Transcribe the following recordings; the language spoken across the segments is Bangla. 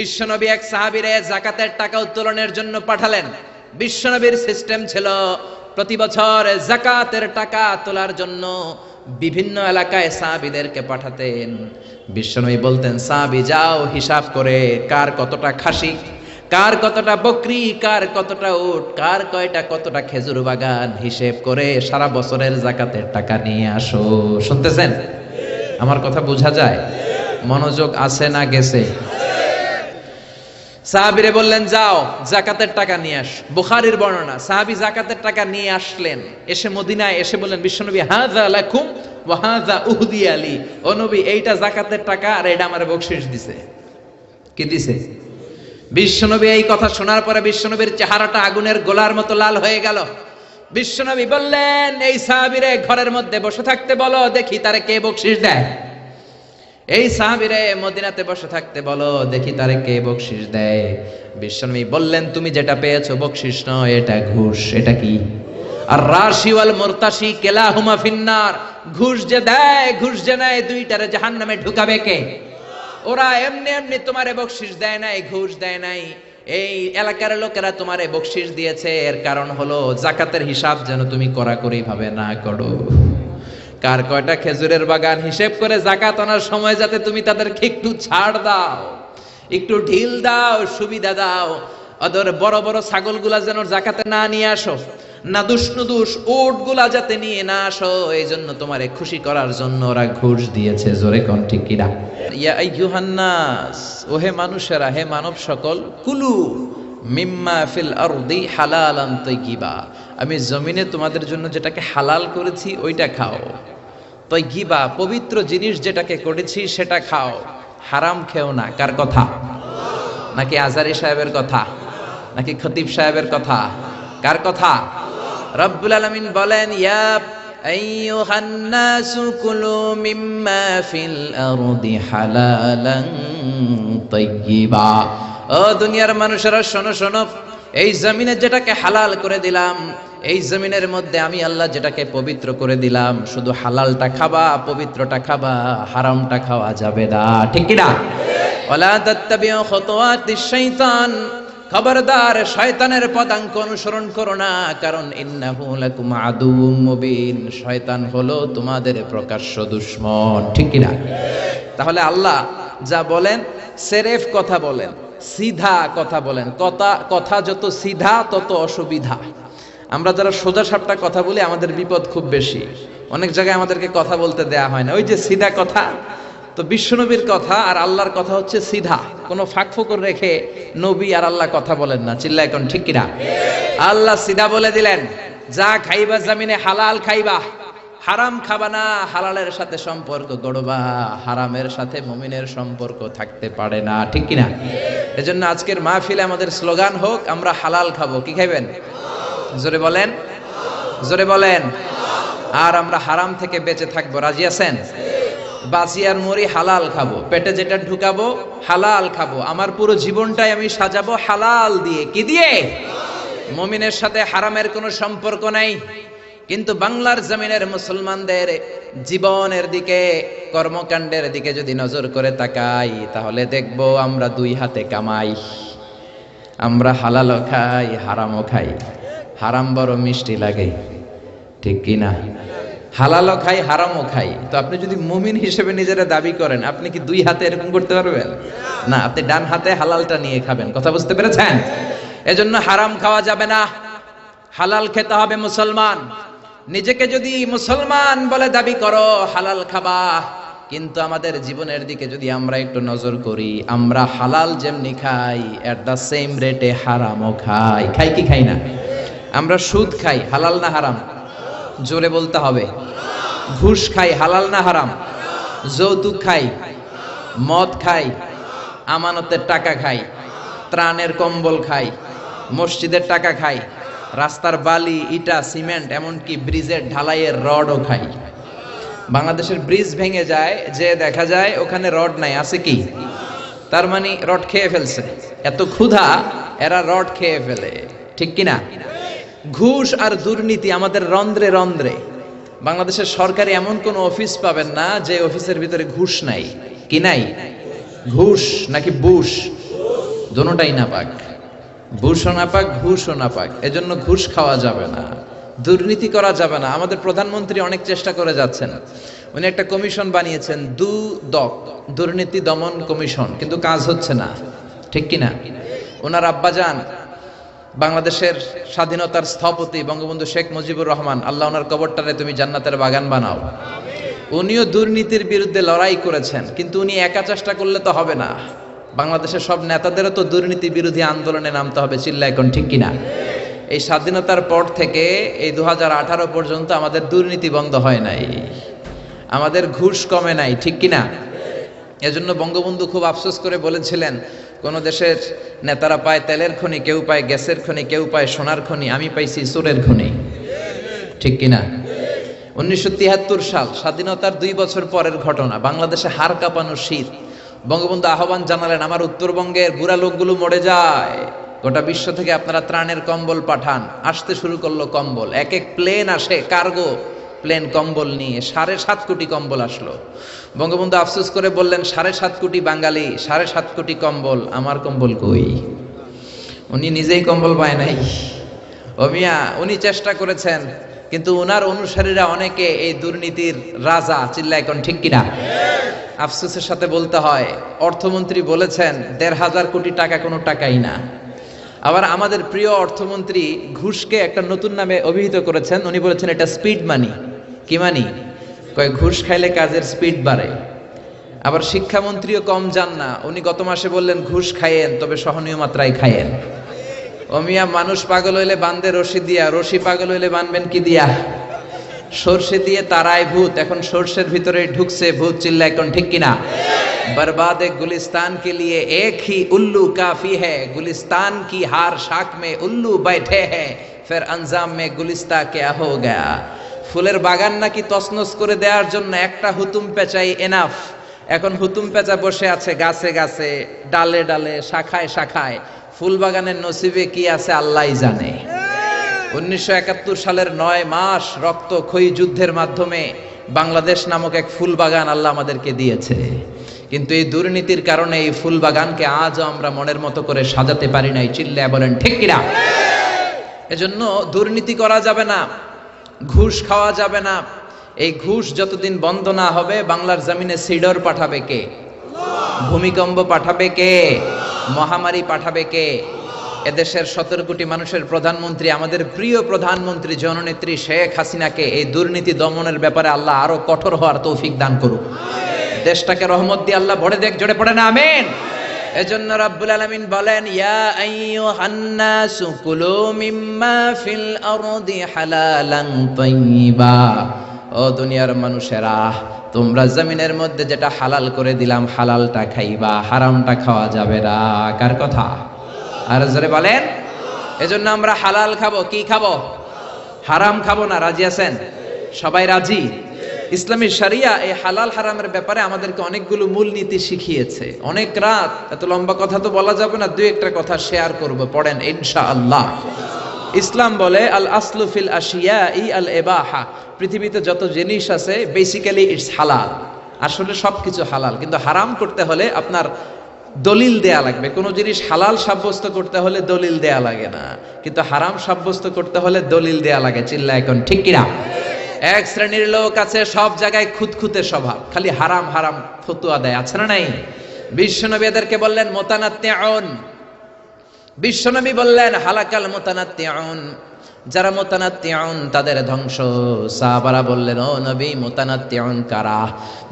বিশ্বনবী এক সাহাবীরে যাকাতের টাকা উত্তোলনের জন্য পাঠালেন। বিশ্বনবীর সিস্টেম ছিল প্রতি বছর যাকাতের টাকা তোলার জন্য বিভিন্ন এলাকায় সাহাবীদেরকে পাঠাতেন। বিশ্বনবী বলতেন, সাহাবী যাও হিসাব করে কার কতটা খাসি, কার কতটা বকরি, কার কতটা উট, কার কয়টা কতটা খেজুর বাগান হিসেব করে সারা বছরের যাকাতের টাকা নিয়ে আসো। শুনতেছেন? আমার কথা বোঝা যায়? মনোযোগ আছে না গেছে? সাহাবীরে বললেন, যাও যাকাতের টাকা নিয়ে আস। বুখারীর বর্ণনা, সাহাবী যাকাতের টাকা নিয়ে আসলেন। এসে মদিনায় এসে বললেন, বিশ্বনবী হাযা লাকুম ওয়া হাযা উহদিয়া লি। ও নবী, এইটা যাকাতের টাকা আর এটা আমারে বকশিশ দিছে। কি দিছে? বিশ্বনবী এই কথা শোনার পরে বিশ্বনবীর চেহারাটা আগুনের গোলার মতো লাল হয়ে গেল। বিশ্বনবী বললেন, এই সাহাবীরে ঘরের মধ্যে বসে থাকতে বলো, দেখি তারে কে বকশিশ দেয়। এই সাহাবীরে মদিনাতে বসে থাকতে বলো, দেখি তারে কে বকশিশ দেয়। বিশ্বনবী বললেন, তুমি যেটা পেয়েছো বকশিশ নয়, এটা ঘুষ। এটা কি? আর রাশি ওয়াল মুরতাশি কিলাহুমা ফিন্নার। ঘুষ যে দেয়, ঘুষ যে নেয়, দুইটারে জাহান্নামে ঢুকাবে কে? ওরা এমনি এমনি তোমারে বকশিশ দেয় নাই, ঘুষ দেয় নাই। এই এলাকার লোকেরা তোমারে বকশিশ দিয়েছে, এর কারণ হলো যাকাতের হিসাব যেন তুমি কড়াকড়ি ভাবে না করো। কার কয়টা খেজুরের বাগান হিসেব করে যাকাত আনার সময় যাতে তুমি তাদেরকে একটু ছাড় দাও, একটু ঢিল দাও, সুবিধা দাও। ওদের বড় বড় ছাগলগুলা যেন যাকাতে না নিয়ে আসো, না দুষ্ণুদুষ উটগুলা যাতে নিয়ে না আসো, এই জন্য তোমারে খুশি করার জন্য ওরা ঘুষ দিয়েছে। জোরে কোন ঠিক কিনা? ইয়া আইয়ুহান নাস, ওহে মানুষেরা, হে মানব সকল, কুলু মিম্মা ফিল আরদি হালালান তাইয়্যিবা। আমি জমিনে তোমাদের জন্য যেটাকে হালাল করেছি ওইটা খাও। তাইয়্যিবা, পবিত্র জিনিস যেটাকে করেছি সেটা খাও, হারাম খেও না। কার কথা? নাকি আজারি সাহেবের কথা, নাকি খতিব সাহেবের কথা? কার কথা? রব্বুল আলামিন বলেন, ইয়া আইয়ুহান নাসু কুলু মিম্মা ফিল আরদি হালালান তাইয়্যিবা। ও দুনিয়ার মানুষেরা শোনো শোনো, এই জমিনে যেটাকে হালাল করে দিলাম, এই জমিনের মধ্যে আমি আল্লাহ যেটাকে পবিত্র করে দিলাম, শুধু হালালটা খাবা, পবিত্রটা খাবা, হারামটা খাওয়া যাবে না। ঠিক কি না? ওয়ালা তাত্তাবিউ খুতুওয়াতিশ শাইতান, খবরদার শয়তানের পদাঙ্ক অনুসরণ করো না, কারণ ইন্নাহু লাকুম আদুউম মুবিন। শয়তান হলো তোমাদের প্রকাশ্য দুশমন। ঠিক কি না? তাহলে আল্লাহ যা বলেন সেরেফ কথা বলেন, সিধা কথা বলেন। কথা যত সিধা তত অসুবিধা। আমরা যারা সোজা সাপটা কথা বলি আমাদের বিপদ খুব বেশি। অনেক জায়গায় আমাদেরকে কথা বলতে দেয়া হয় না, ওই যে সিধা কথা। তো বিশ্বনবীর কথা আর আল্লাহর কথা হচ্ছে সিধা, কোনো ফাঁকফোকর রেখে নবী আর আল্লাহ কথা বলেন না। চিল্লা এখন ঠিক কিনা? আল্লাহ সিধা বলে দিলেন, যা খাইবা জমিনে হালাল খাইবা, হারাম খাবা না। হালালের সাথে সম্পর্ক গড়বা, হারামের সাথে মুমিনের সম্পর্ক থাকতে পারে না। ঠিক কিনা? এজন্য আজকের মাহফিলে আমাদের স্লোগান হোক, আমরা হালাল খাবো। কি খাইবেন? জোরে বলেন, জোরে বলেন। আর আমরা হারাম থেকে বেঁচে থাকবো। রাজি আছেন? বাঁচি আর মরি হালাল খাবো, পেটে যেটা ঢুকাবো হালাল খাবো। আমার পুরো জীবনটাই আমি সাজাবো হালাল দিয়ে। কি দিয়ে? মুমিনের সাথে হারামের কোনো সম্পর্ক নাই। কিন্তু বাংলার জমিনের মুসলমানদের জীবনের দিকে, কর্মকাণ্ডের দিকে যদি নজর করে তাকাই, তাহলে দেখবো আমরা দুই হাতে কামাই। আমরা হালালও খাই, হারামও খাই। হারাম বড় মিষ্টি লাগে। ঠিক কি না? হালালও খাই, হারামও খাই। তো আপনি যদি মুমিন হিসেবে নিজেরা দাবি করেন, আপনি কি দুই হাতে এরকম করতে পারবেন? না, আপনি ডান হাতে হালালটা নিয়ে খাবেন। কথা বুঝতে পেরেছেন? এজন্য হারাম খাওয়া যাবে না, হালাল খেতে হবে। মুসলমান নিজেকে যদি মুসলমান বলে দাবি করো, হালাল খাবা। কিন্তু আমাদের জীবনের দিকে যদি আমরা একটু নজর করি, আমরা হালাল যেমনি খাই, এট দ্য সেম রেটে হারামও খাই। খাই কি খাই না? আমরা সুদ খাই, হালাল না হারাম? জোরে বলতে হবে। ঘুষ খাই, হালাল না হারাম? যৌতুক খাই, মদ খাই, আমানতের টাকা খাই, ত্রাণের কম্বল খাই, মসজিদের টাকা খাই, রাস্তার বালি, ইটা, সিমেন্ট, এমনকি ব্রিজের ঢালাইয়ের রডও খাই। বাংলাদেশের ব্রিজ ভেঙে যায়, যে দেখা যায় ওখানে রড নাই, আছে কি? তার মানে রড খেয়ে ফেলছে। এত ক্ষুধা, এরা রড খেয়ে ফেলে। ঠিক কিনা? ঘুষ আর দুর্নীতি আমাদের রন্ধ্রে রন্ধ্রে। বাংলাদেশের সরকারি এমন কোন অফিস পাবেন না যে অফিসের ভিতরে ঘুষ নাই। কি নাই? ঘুষ নাকি বুশ? দোনোটাই নাপাক, ঘুষও নাপাক, ঘুষও নাপাক। এজন্য ঘুষ খাওয়া যাবে না, দুর্নীতি করা যাবে না। আমাদের প্রধানমন্ত্রী অনেক চেষ্টা করে যাচ্ছেন, উনি একটা কমিশন বানিয়েছেন, দুর্নীতি দমন কমিশন, কিন্তু কাজ হচ্ছে না, ঠিক কিনা? ওনার আব্বাজান বাংলাদেশের স্বাধীনতার স্থপতি বঙ্গবন্ধু শেখ মুজিবুর রহমান, আল্লাহ ওনার কবরটারে তুমি জান্নাতের বাগান বানাও, উনিও দুর্নীতির বিরুদ্ধে লড়াই করেছেন, কিন্তু উনি একা চেষ্টা করলে তো হবে না। বাংলাদেশের সব নেতাদেরও তো দুর্নীতি বিরোধী আন্দোলনে নামতে হবে, চিল্লা এখন ঠিক কিনা? এই স্বাধীনতার পর থেকে এই 2018 পর্যন্ত আমাদের দুর্নীতি বন্ধ হয় নাই, আমাদের ঘুষ কমে নাই, ঠিক কিনা? এজন্য বঙ্গবন্ধু খুব আফসোস করে বলেছিলেন, কোন দেশের নেতারা পায় তেলের খনি, কেউ পায় গ্যাসের খনি, কেউ পায় সোনার খনি, আমি পাইছি চোরের খনি, ঠিক কিনা? 1973 সাল, স্বাধীনতার 2 বছর পরের ঘটনা, বাংলাদেশে হাড় কাঁপানো শীত। বঙ্গবন্ধু আহ্বান জানালেন, আমার উত্তরবঙ্গের বুড়া লোকগুলো মরে যায়, গোটা বিশ্ব থেকে আপনারা ত্রাণের কম্বল পাঠান। আসতে শুরু করলো কম্বল, এক এক প্লেন আসে, কার্গো প্লেন কম্বল নিয়ে, 7.5 কোটি কম্বল আসলো। বঙ্গবন্ধু আফসোস করে বললেন, 7.5 কোটি বাঙালি, 7.5 কোটি কম্বল, আমার কম্বল কই? উনি নিজেই কম্বল পায় নাই। ও মিয়া, উনি চেষ্টা করেছেন, কিন্তু ওনার অনুসারীরা অনেকে এই দুর্নীতির রাজা, চিল্লা এখন ঠিক কিনা? আফসোসের সাথে বলতে হয়, অর্থমন্ত্রী বলেছেন 1,500 কোটি টাকা কোনো টাকাই না। আবার আমাদের প্রিয় অর্থমন্ত্রী ঘুষকে একটা নতুন নামে অভিহিত করেছেন, উনি বলেছেন এটা স্পিড মানি। কি মানি? কয় ঘুষ খাইলে কাজের স্পিড বাড়ে। আবার শিক্ষামন্ত্রীও কম যান না, উনি গত মাসে বললেন ঘুষ খাইয়েন, তবে সহনীয় মাত্রায় খাইয়েন। ও মিয়া, মানুষ পাগল হইলে বান্ধে রশি দিয়া, রশি পাগল হইলে বানবেন কি দিয়া? সর্ষে দিয়ে তারায় ভূত, এখন সর্ষের ভিতরে ঢুকছে ভূত, চিল্লা এখন ঠিক কিনা? बर्बाद गुलिस्तान के लिए एक ही उल्लू काफी है, गुलिस्तान की हार शाख में उल्लू बैठे हैं, फिर अंजाम में गुलिस्ता क्या हो गया। ফুলের বাগান নাকি তছনছ করে দেওয়ার জন্য একটা হুতুম পেঁচাই এনাফ। এখন হুতুম পেঁচা বসে আছে গাছে গাছে, ডালে ডালে, শাখায় শাখায়। ফুল বাগানের নসিবে কি আছে আল্লাহই জানে। 1971 সালের 9 মাস রক্তক্ষয়ী যুদ্ধের মাধ্যমে বাংলাদেশ নামক এক ফুল বাগান আল্লাহ আমাদেরকে দিয়েছে, কিন্তু এই দুর্নীতির কারণে এই ফুল বাগানকে আজও আমরা মনের মতো করে সাজাতে পারি নাই, চিল্লায়া বলেন ঠিক কিনা? এজন্য দুর্নীতি করা যাবে না, ঘুষ খাওয়া যাবে না। এই ঘুষ যতদিন বন্ধ না হবে, বাংলার জমিনে সিডর পাঠাবে কে? ভূমিকম্প পাঠাবে কে? মহামারী পাঠাবে কে? এদেশের 17 কোটি মানুষের প্রধানমন্ত্রী, আমাদের প্রিয় প্রধানমন্ত্রী জননেত্রী শেখ হাসিনাকে এই দুর্নীতি দমনের ব্যাপারে আল্লাহ আরো কঠোর হওয়ার তৌফিক দান করুক। দেশটাকে রহমত দিয়ে আল্লাহ ভরে দেখ, জোরে পড়ে না আমিন। এজন্য রাব্বুল আলামিন বলেন, ইয়া আইয়ুহান নাসু কুলু মিম্মা ফিল আরদি হালালান তাইয়্যিবা। ও দুনিয়ার মানুষেরা, তোমরা জমিনের মধ্যে যেটা হালাল করে দিলাম, হালালটা খাইবা, হারামটা খাওয়া যাবে না। কার কথা? আর জোরে বলেন। এজন্য আমরা হালাল খাবো, কি খাবো? হারাম খাবো না। রাজি আছেন? সবাই রাজি? ইসলামী শরিয়া এই হালাল হারামের ব্যাপারে আমাদেরকে অনেকগুলো মূলনীতি শিখিয়েছে। অনেক রাত, এত লম্বা কথা তো বলা যাবে না, দুই একটা কথা শেয়ার করব, পড়েন ইনশাআল্লাহ। ইসলাম বলে আল আসলু ফিল আশিয়াই আল ইবাহা, পৃথিবীতে যত জিনিস আছে বেসিক্যালি ইটস হালাল। আসলে সবকিছু হালাল, কিন্তু হারাম করতে হলে আপনার দলিল দেয়া লাগবে। কোন জিনিস হালাল সাব্যস্ত করতে হলে দলিল দেয়া লাগে না, কিন্তু হারাম সাব্যস্ত করতে হলে দলিল দেয়া লাগে। চিল্লা এখন ঠিক কিনা? এক শ্রেণীর লোক আছে সব জায়গায় খুঁতখুঁতে স্বভাব, খালি হারাম হারাম ফতুয়া দেয়, আছে না নাই? বিশ্বনবী এদেরকে বললেন মুতানাত্তিউন। বিশ্বনবী বললেন হালাকাল মুতানাত্তিউন, যারা মুতানাত্তিউন তাদের ধ্বংস। সাহাবারা বললেন, ও নবী মুতানাত্তিউন কারা?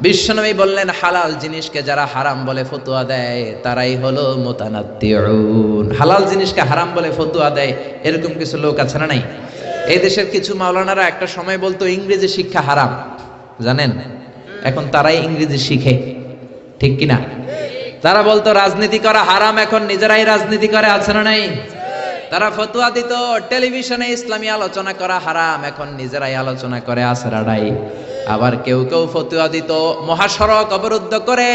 বিশ্বনবী বললেন, হালাল জিনিসকে যারা হারাম বলে ফতুয়া দেয় তারাই হলো মুতানাত্তিউন। হালাল জিনিসকে হারাম বলে ফতুয়া দেয় এরকম কিছু লোক আছে না নাই? এই দেশের কিছু মাওলানারা একটা সময় বলতো ইংরেজি শিক্ষা হারাম, জানেন? এখন তারাই ইংরেজি শিখে, ঠিক কিনা? তারা বলতো রাজনীতি করা হারাম, এখন নিজেরাই রাজনীতি করে, আছে না নাই? তারা ফতুয়া দিত টেলিভিশনে ইসলামী আলোচনা করা হারাম, এখন নিজেরাই আলোচনা করে, আছে না নাই? আবার কেউ কেউ ফতুয়া দিত মহাসড়ক অবরুদ্ধ করে,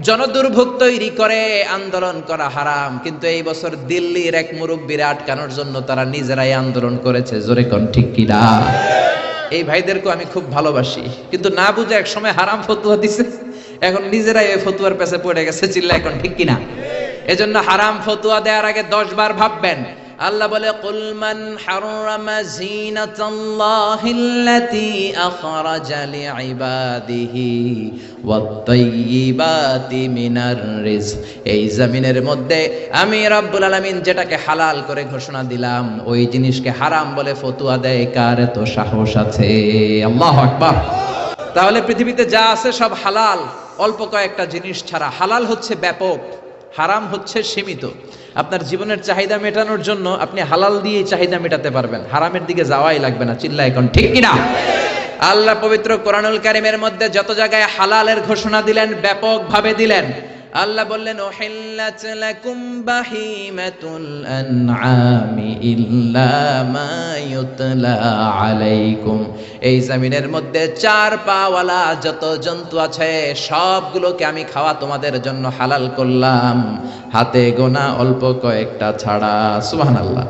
জনদুর্ভোগ তৈরি করে আন্দোলন করা হারাম, কিন্তু এই বছর দিল্লির এক মুরব্বীরে আটকানোর জন্য তারা নিজেরাই আন্দোলন করেছে। জোরে কোন ঠিক কিনা? এই ভাইদেরকে আমি খুব ভালোবাসি, কিন্তু না বুঝে এক সময় হারাম ফতুয়া দিছে, এখন নিজেরাই এই ফতুয়ার পেছে পড়ে গেছে। চিল্লা এখন ঠিক কিনা? এজন্য হারাম ফতোয়া দেওয়ার আগে 10 বার ভাববেন। আল্লাহ বলে কুল মান হারামা যিনাতাল্লাহিল্লাতী আখরাজা লিইবাদিহি ওয়াত তাইয়্যিবাতি মিনার রিজক। এই জমিনের মধ্যে আমি রব্বুল আলামিন যেটাকে হালাল করে ঘোষণা দিলাম ওই জিনিসকে হারাম বলে ফতোয়া দেয় কার এত সাহস আছে? আল্লাহু আকবার। তাহলে পৃথিবীতে যা আছে সব হালাল, অল্প কয়েকটা জিনিস ছাড়া। হালাল হচ্ছে ব্যাপক, হারাম হচ্ছে সীমিত। আপনার জীবনের চাহিদা মেটানোর জন্য আপনি হালাল দিয়ে চাহিদা মেটাতে পারবেন, হারামের দিকে যাওয়াই লাগবে না। চিল্লা এখন ঠিক কিনা? আল্লাহ পবিত্র কোরআনুল কারীমের মধ্যে যত জায়গায় হালালের ঘোষণা দিলেন ব্যাপক ভাবে দিলেন। আল্লাহ বললেন উহিল্লাত লাকুম বাহিমাতুল আনআমি ইল্লা মা ইউতলা আলাইকুম। এই জমিনের মধ্যে 4 পাওয়ালা যত জন্তু আছে সবগুলোকে আমি খাওয়া তোমাদের জন্য হালাল করলাম, হাতে গোনা অল্প কয়েকটা ছাড়া। সুবহানাল্লাহ।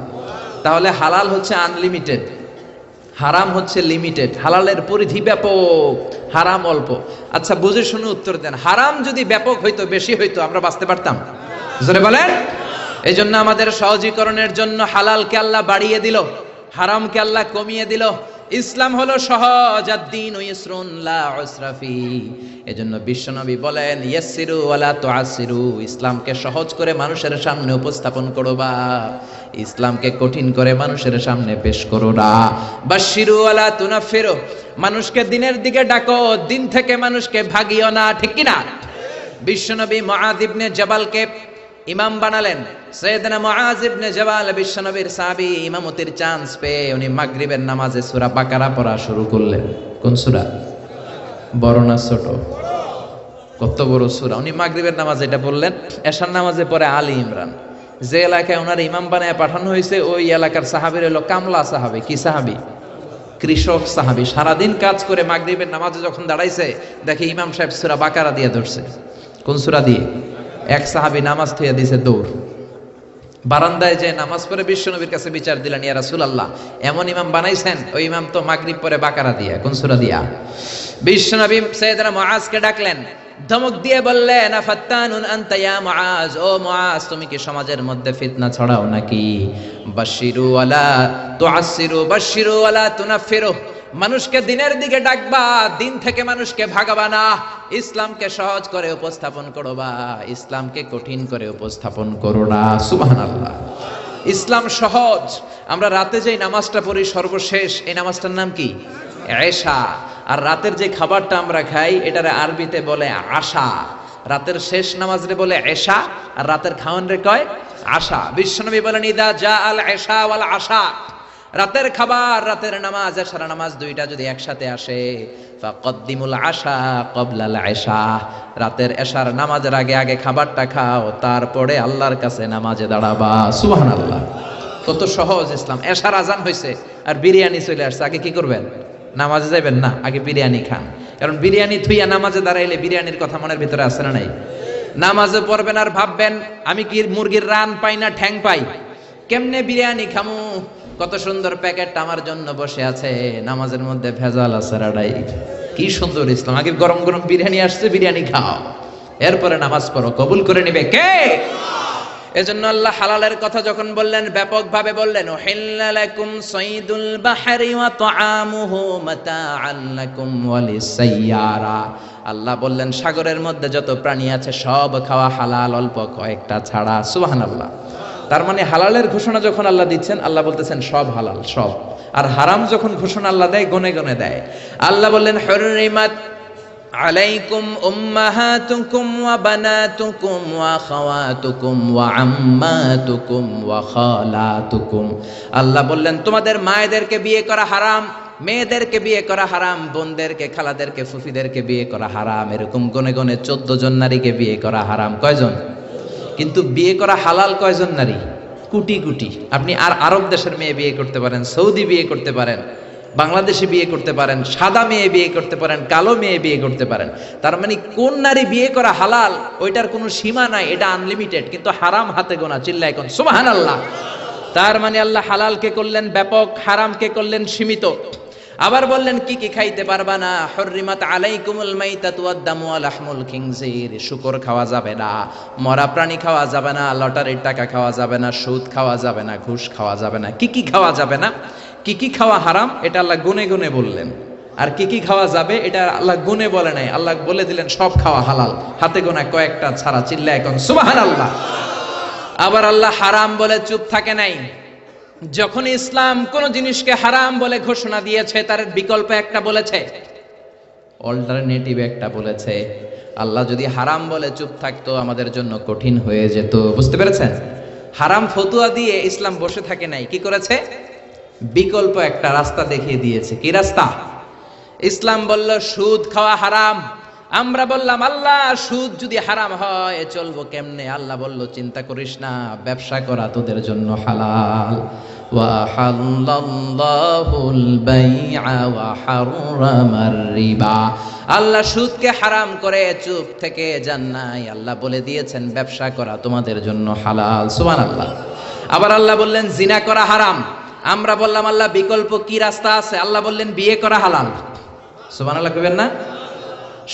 তাহলে হালাল হচ্ছে আনলিমিটেড, হারাম হচ্ছে লিমিটেড। হালালের পরিধি ব্যাপক, হারাম অল্প। আচ্ছা বুঝে শুনে উত্তর দেন, হারাম যদি ব্যাপক হইতো, বেশি হইতো, আমরা বাঁচতে পারতাম? জোরে বলেন। এই জন্য আমাদের সহজীকরণের জন্য হালালকে আল্লাহ বাড়িয়ে দিল, হারামকে আল্লাহ কমিয়ে দিল। ইসলাম হলো সহজ, আদ-দীনু ইসরুন লা উসরা ফি। এজন্য বিশ্বনবী বলেন ইয়াসসিরু ওয়ালা তুআসসিরু। ইসলামকে সহজ করে মানুষের সামনে উপস্থাপন করবা, ইসলামকে কঠিন করে মানুষের সামনে পেশ করো না। বাশশিরু ওয়ালা তুনাফিরু। মানুষকে দিনের দিকে ডাকো, দিন থেকে মানুষকে ভাগিও না। ঠিক কি না? বিশ্বনবী মুআয ইবনে জাবালকে ইমাম বানালেন। সাইয়েদনা মুআয ইবনে জাবাল বিশ্বনবীর সাহাবী, ইমামতির চান্স পেয়ে উনি মাগরিবের নামাজে সূরা বাকারা পড়া শুরু করলেন। কোন সূরা? বড় না ছোট? কত বড় সূরা! উনি মাগরিবের নামাজে এটা বললেন, এশার নামাজে পরে আলী ইমরান। যে এলাকায় ওনার ইমাম বানায় পাঠানো হয়েছে ওই এলাকার সাহাবীর হলো কামলা সাহাবী। কি সাহাবী? কৃষক সাহাবী। সারাদিন কাজ করে মাগরিবের নামাজে যখন দাঁড়াইছে দেখে ইমাম সাহেব সূরা বাকারা দিয়ে ধরছে। কোন সূরা দিয়ে? এক সাহাবী নামাজ থইয়া দিছে দৌড়। বারান্দায় যে নামাজ পড়ে বিশ্বনবীর কাছে বিচার দিলেন, ইয়া রাসূলুল্লাহ এমন ইমাম বানাইছেন, ওই ইমাম তো মাগরিব পরে বাকারা দিয়া। কোন সূরা দিয়া? বিশ্বনবী সাইয়েদনা মুআজকে ডাকলেন, ধমক দিয়ে বললেন আফাত্তানুন আনতা ইয়া মুআজ। ও মুআজ, তুমি কি সমাজের মধ্যে ফিতনা ছড়াও নাকি? বাশশিরু ওয়ালা তুআসসিরু, বাশশিরু ওয়ালা তুনাফিরু। মানুষকে দিনের দিকে ডাকবা, দিন থেকে মানুষকে ভাগাবা না। ইসলামকে সহজ করে উপস্থাপন করবা, ইসলামকে কঠিন করে উপস্থাপন করো না। সুবহানাল্লাহ। ইসলাম সহজ। আমরা রাতে যে নামাজটা পড়ি সর্বশেষ, এই নামাজটার নাম কি? এশা। আর রাতের যে খাবারটা আমরা খাই এটারে আরবিতে বলে আশা। রাতের শেষ নামাজরে বলে এশা, আর রাতের খাওয়ান রে কয় আশা। বিশ্বনবী বলেন ইদা জা আল এশা ওয়াল আশা। রাতের খাবার, রাতের নামাজ, এশার নামাজ দুইটা যদি একসাথে আসে, ফাকদ্দিমুল আশা ক্বাবলাল এশা। রাতের এশার নামাজের আগে আগে খাবারটা খাও, তারপরে আল্লাহর কাছে নামাজে দাঁড়াবা। সুবহানাল্লাহ। কত সহজ ইসলাম। এশার আজান হইছে আর বিরিয়ানি চলে আসছে, আগে কি করবেন? নামাজে যাবেন না, আগে বিরিয়ানি খান। কারণ বিরিয়ানি থুইয়া নামাজে দাঁড়াইলে বিরিয়ানির কথা মনের ভিতরে আসে না নাই? নামাজে পড়বেন আর ভাববেন আমি কি মুরগির রান পাই না ঠ্যাং পাই, কেমনে বিরিয়ানি খামু? কত সুন্দর প্যাকেটটা আমার জন্য বসে আছে, নামাজের মধ্যে ভেজাল আছে রাডাই। কি সুন্দর ইসলাম। আগে গরম গরম বিরিয়ানি আসছে, বিরিয়ানি খাও, এরপরে নামাজ পড়ো, কবুল করে নিবে কে? এজন্য আল্লাহ হালালের কথা যখন বললেন ব্যাপকভাবে বললেন উহিল্লা লাকুম সাইদুল বাহরি ওয়া তুআমুহু মাতাআন লাকুম ওয়া লিসাইয়ারা। আল্লাহ বললেন সাগরের মধ্যে যত প্রাণী আছে সব খাওয়া হালাল, অল্প কয়েকটা ছাড়া। সুবহানাল্লাহ। তার মানে হালালের ঘোষণা যখন আল্লাহ দিচ্ছেন, আল্লাহ বলতেছেন সব হালাল, সব। আর হারাম যখন ঘোষণা আল্লাহ দেয়, গনে গনে দেয়। আল্লাহ বললেন হুররিমাত আলাইকুম উম্মাহাতুকুম ওয়া বানাতুকুম ওয়া খাওয়াতুকুম ওয়া আম্মাতুকুম ওয়া খালাতুকুম। আল্লাহ বললেন তোমাদের মায়েদেরকে বিয়ে করা হারাম, মেয়েদেরকে বিয়ে করা হারাম, বোনদেরকে, খালাদেরকে, ফুফিদেরকে বিয়ে করা হারাম। এরকম গনে গনে 14 জন নারীকে বিয়ে করা হারাম। কয়জন? কিন্তু বিয়ে করা হালাল কয়জন নারী? কোটি কোটি। আপনি আর আরব দেশের মেয়ে বিয়ে করতে পারেন, সৌদি বিয়ে করতে পারেন, বাংলাদেশে বিয়ে করতে পারেন, সাদা মেয়ে বিয়ে করতে পারেন, কালো মেয়ে বিয়ে করতে পারেন। তার মানে কোন নারী বিয়ে করা হালাল ওইটার কোনো সীমা নাই, এটা আনলিমিটেড। কিন্তু হারাম হাতে গোনা। চিল্লা এখন সুবহানাল্লাহ। তার মানে আল্লাহ হালালকে করলেন ব্যাপক, হারামকে করলেন সীমিত। আবার বললেন কি কি খাইতে পারবা না, হুররিমাত আলাইকুমুল মাইতাতু ওয়াদ-দামু ওয়া লাহমুল খিনজির, শুকর খাওয়া যাবে না, মরা প্রাণী খাওয়া যাবে না, লটারির টাকা খাওয়া যাবে না, সুদ খাওয়া যাবে না, ঘুষ খাওয়া যাবে না। কি কি খাওয়া যাবে না, কি কি খাওয়া হারাম, এটা আল্লাহ গুনে গুনে বললেন। আর কি কি খাওয়া যাবে এটা আল্লাহ গুনে বলে নাই, আল্লাহ বলে দিলেন সব খাওয়া হালাল, হাতে গোনা কয়েকটা ছাড়া। চিল্লা এখন সুবহানাল্লাহ। আবার আল্লাহ হারাম বলে চুপ থাকে নাই। যখন ইসলাম কোন জিনিসকে হারাম বলে ঘোষণা দিয়েছে, তার বিকল্প একটা বলেছে, অল্টারনেটিভ একটা বলেছে। আল্লাহ যদি হারাম বলে চুপ থাকতো আমাদের জন্য কঠিন হয়ে যেত। বুঝতে পেরেছেন? হারাম ফতুয়া দিয়ে ইসলাম বসে থাকে নাই, কি করেছে? বিকল্প একটা রাস্তা দেখিয়ে দিয়েছে। কি রাস্তা? ইসলাম বলল সুদ খাওয়া হারাম। আমরা বললাম আল্লাহ সুদ যদি হারাম হয় চলবো কেমনে? আল্লাহ বলল চিন্তা করিস না, ব্যবসা করা তোদের জন্য হালাল। ওয়া হাল্লাল্লাহুল বাইআ ওয়া হাররামার রিবা। আল্লাহ সুদকে হারাম করে চুপ থেকে যান নাই, আল্লাহ বলে দিয়েছেন ব্যবসা করা তোমাদের জন্য হালাল। সুবহানাল্লাহ। আবার আল্লাহ বললেন জিনা করা হারাম। আমরা বললাম আল্লাহ বিকল্প কি রাস্তা আছে? আল্লাহ বললেন বিয়ে করা হালাল। সুবহানাল্লাহ কইবেন না?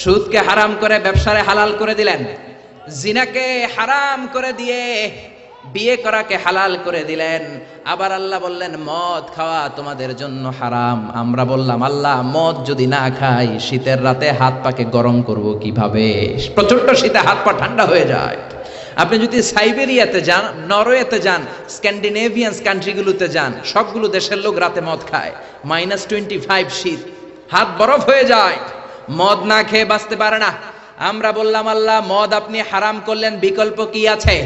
সুদকে হারাম করে ব্যবসারে হালাল করে দিলেন, জিনাকে হারাম করে দিয়ে বিয়ে করাকে হালাল করে দিলেন। আবার আল্লাহ বললেন মদ খাওয়া তোমাদের জন্য হারাম। আমরা বললাম আল্লাহ মদ যদি না খাই শীতের রাতে হাত পাকে গরম করব কিভাবে? প্রচন্ড শীতে হাত পা ঠান্ডা হয়ে যায়। আপনি যদি সাইবেরিয়াতে যান, নরওয়েতে যান, স্ক্যান্ডিনেভিয়ান কান্ট্রিগুলোতে যান, সবগুলো দেশের লোক রাতে মদ খায়। -25 শীত, হাত বরফ হয়ে যায়, মদ না খেয়ে বাঁচতে পারে না। আমরা বললাম আল্লাহ মদ আপনি হারাম করলেন, বিকল্প কি আছে?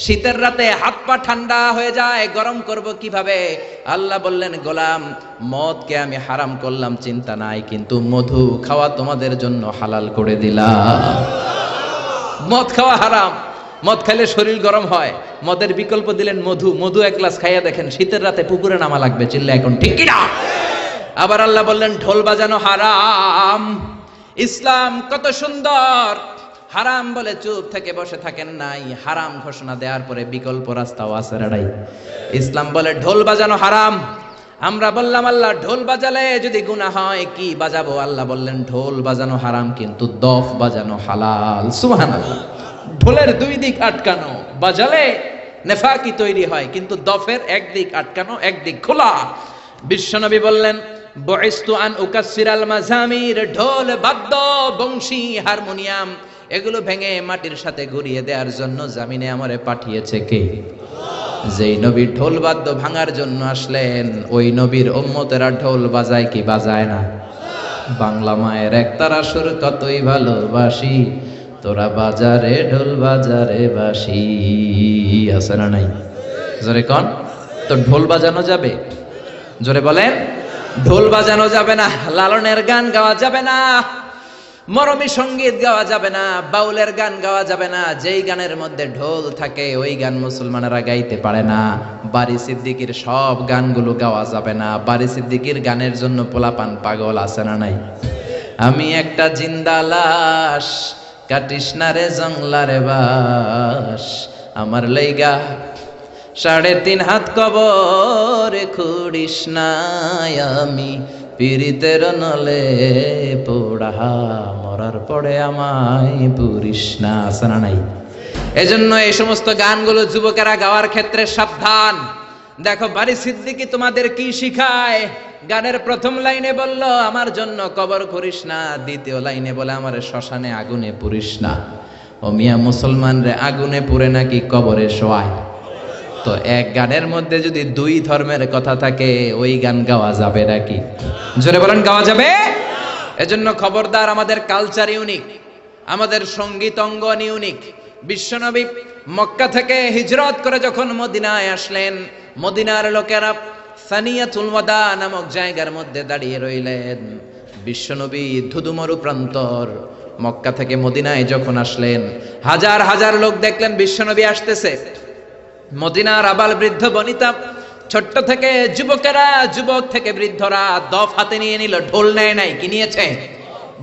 শীতের রাতে হাত পা ঠান্ডা হয়ে যায়, গরম করব কিভাবে? আল্লাহ বললেন গোলাম মদকে আমি হারাম করলাম চিন্তা নাই, কিন্তু মধু খাওয়া তোমাদের জন্য হালাল করে দিলাম। মদ খাওয়া হারাম, মদ খেলে শরীর গরম হয়, মদের বিকল্প দিলেন মধু। মধু এক গ্লাস খাইয়া দেখেন শীতের রাতে পুকুরে নামা লাগবে। চিল্লা এখন ঠিক কি না? আবার আল্লাহ বললেন ঢোল বাজানো হারাম। ইসলাম কত সুন্দর! হারাম বলে চুপ থেকে বসে থাকেন নাই, হারাম ঘোষণা দেওয়ার পরে বিকল্প রাস্তাও আছে রাড়াই। ইসলাম বলে ঢোল বাজানো হারাম। আমরা বললাম আল্লাহ ঢোল বাজালে যদি গুনাহ হয় কি বাজাবো? আল্লাহ বললেন ঢোল বাজানো হারাম কিন্তু দফ বাজানো হালাল। সুবহানাল্লাহ। ঢোলের দুই দিক আটকানো, বাজালে নেফাকি তৈরি হয়, কিন্তু দফের একদিক আটকানো একদিক খোলা। বিশ্বনবী বললেন বুইসতু আন উকাসসিরাল মাজামির, ঢোল বাদ্য বংশী হারমোনিয়াম এগুলো ভেঙে মাটির সাথে ঘুরিয়ে দেওয়ার জন্য জামিনে আমারে পাঠিয়েছে কে? যেই নবী ঢোল বাদ্য ভাঙার জন্য আসলেন ওই নবীর উম্মতেরা ঢোল বাজায় কি বাজায় না? বাংলা মায়ের একতারা সুর কতই ভালোবাসি, তোরা বাজারে ঢোল বাজারে বাসি। আছে না নাই? জোরে কন তো ঢোল বাজানো যাবে? জোরে বলেন। ঢোল বাজানো যাবে না, লালনের গান গাওয়া যাবে না, মরমী সঙ্গীত গাওয়া যাবে না, বাউলের গান গাওয়া যাবে না। যেই গানের মধ্যে ঢোল থাকে ওই গান মুসলমানেরা গাইতে পারে না। বারি সিদ্দিকীর সব গানগুলো গাওয়া যাবে না। বারি সিদ্দিকীর গানের জন্য পোলাপান পাগল। আছে না নাই? আমি একটা জিন্দা লাশ, কাটিস না রে জংলারে বাস, আমার লাইগা 3.5 হাত কবর খুঁড়িস নাই, আমি পীড়িতের নলে পোড়া, মরার পরে আমায় পুরিস না। আছে না নাই? এজন্য এই সমস্ত গানগুলো যুবকেরা গাওয়ার ক্ষেত্রে সাবধান। দেখো বারি সিদ্দিকী তোমাদের কি শিখায়। গানের প্রথম লাইনে বলল আমার জন্য কবর খুঁড়িস না, দ্বিতীয় লাইনে বলে আমার শ্মশানে আগুনে পুরিস না। ও মিয়া মুসলমান রে আগুনে পুড়ে নাকি কবরে শোয়ায়? তো এক গানের মধ্যে যদি দুই ধর্মের কথা থাকে ওই গান গাওয়া যাবে নাকি? জোরে বলেন গাওয়া যাবে? এজন্য খবরদার, আমাদের কালচার ইউনিক, আমাদের সঙ্গীত অঙ্গন ইউনিক। বিশ্বনবী মক্কা থেকে হিজরত করে যখন মদিনায় আসলেন, মদিনার লোকেরা সানিয়াতুল ওয়াদা নামক জায়গার মধ্যে দাঁড়িয়ে রইলেন। বিশ্বনবী ধুধুমরু প্রান্তর মক্কা থেকে মদিনায় যখন আসলেন, হাজার হাজার লোক দেখলেন বিশ্বনবী আসতেছে। মদিনার আবাল বৃদ্ধ বনিতা, ছোট্ট থেকে যুবকেরা, যুবক থেকে বৃদ্ধরা দফ হাতে নিয়ে নিল। ঢোল নেয় নাই, কি নিয়েছে?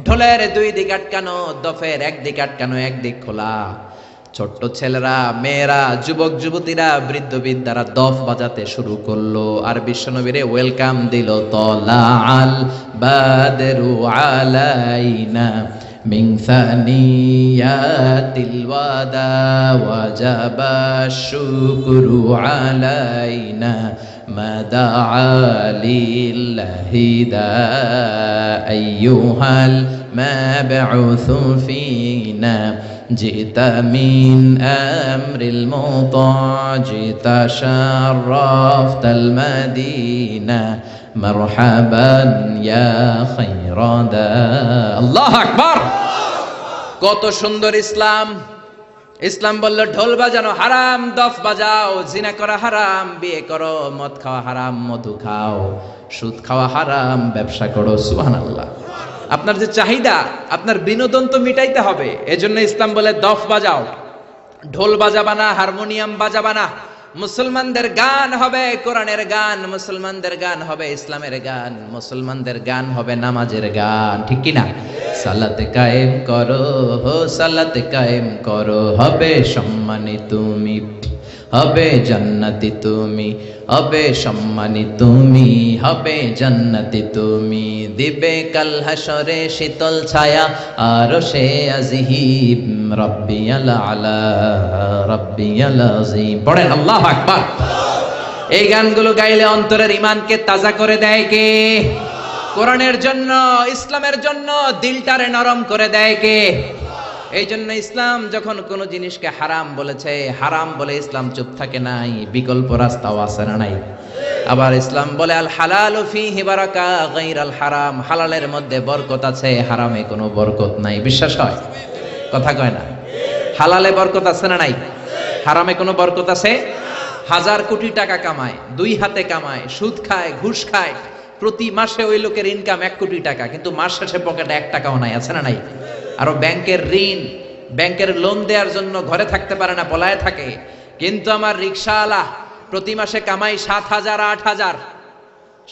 ঢোলের দুই দিক আটকানো, দফের একদিক আটকানো একদিক খোলা। ছোট্ট ছেলেরা, মেয়েরা, যুবক যুবতীরা, বৃদ্ধ বৃদ্ধারা দফ বাজাতে শুরু করলো আর বিশ্বনবীরে ওয়েলকাম দিল। তলাআল বাদরু আলাইনা মিন সানিয়াতিল ওয়াদা ওয়াজাবা শুকরু আলাইনা মাদাআ লিল্লাহি দা আইয়ুহাল মাবউসু ফিনা جئت من أمر المطاع جئت شرفت المدينة مرحبا يا خير دا الله أكبر কত সুন্দর ইসলাম! ইসলাম বলল ঢোল বাজানো হারাম, দফ বাজাও, জিনা করা হারাম, বিয়ে করো, মদ খাওয়া হারাম, মধু খাও, সুদ খাওয়া হারাম, ব্যবসা করো। সুবহানাল্লাহ। আপনার যে চাহিদা, আপনার বিনোদন তো মিটাইতে হবে। এজন্য ইসলাম বলে দফ বাজাও, ঢোল বাজাবা না, হারমোনিয়াম বাজাবা না। মুসলমানদের গান হবে কোরআনের গান, মুসলমানদের গান হবে ইসলামের গান, মুসলমানদের গান হবে নামাজের গান, ঠিক কি না? সালাতে কায়েম করো, সালাতে কায়েম করো, হবে সম্মানী তুমি, হবে জান্নাতি তুমি, হবে সম্মানী তুমি, হবে জান্নাতি তুমি। দিবে কাল হাসরে শীতল ছায়া আরশে আজিম, রাব্বিয়াল আলা রাব্বিয়াল আযীম। পড়েন আল্লাহু আকবার। এই গানগুলো গাইলে অন্তরের ঈমানকে তাজা করে দেয় কে? কোরআনের জন্য, ইসলামের জন্য দিলটারে নরম করে দেয় কে? এই জন্য ইসলাম যখন কোন জিনিসকে হারাম বলেছে, হারাম বলে ইসলাম চুপ থাকে নাই, বিকল্প রাস্তাও আছে না নাই? আবার ইসলাম বলে আল হালালু ফীহি বারাকা গায়রাল হারাম, হালালের মধ্যে বরকত আছে, হারামে কোনো বরকত নাই। বিশ্বাস হয়? কথা কয় না। হালালে বরকত আছে না নাই? হারামে কোনো বরকত আছে? হাজার কোটি টাকা কামায়, দুই হাতে কামায়, সুদ খায়, ঘুষ খায়, প্রতি মাসে ওই লোকের ইনকাম 1 কোটি টাকা, কিন্তু মাস শেষে পকেটে 1 টাকাও নাই, আছে না নাই? আরো ব্যাংকের ঋণ, ব্যাংকের লোন দেওয়ার জন্য ঘরে থাকতে পারে না, পলায়ে থাকে। কিন্তু আমার রিকশাওয়ালা প্রতি মাসে কামাই 7,000 8,000,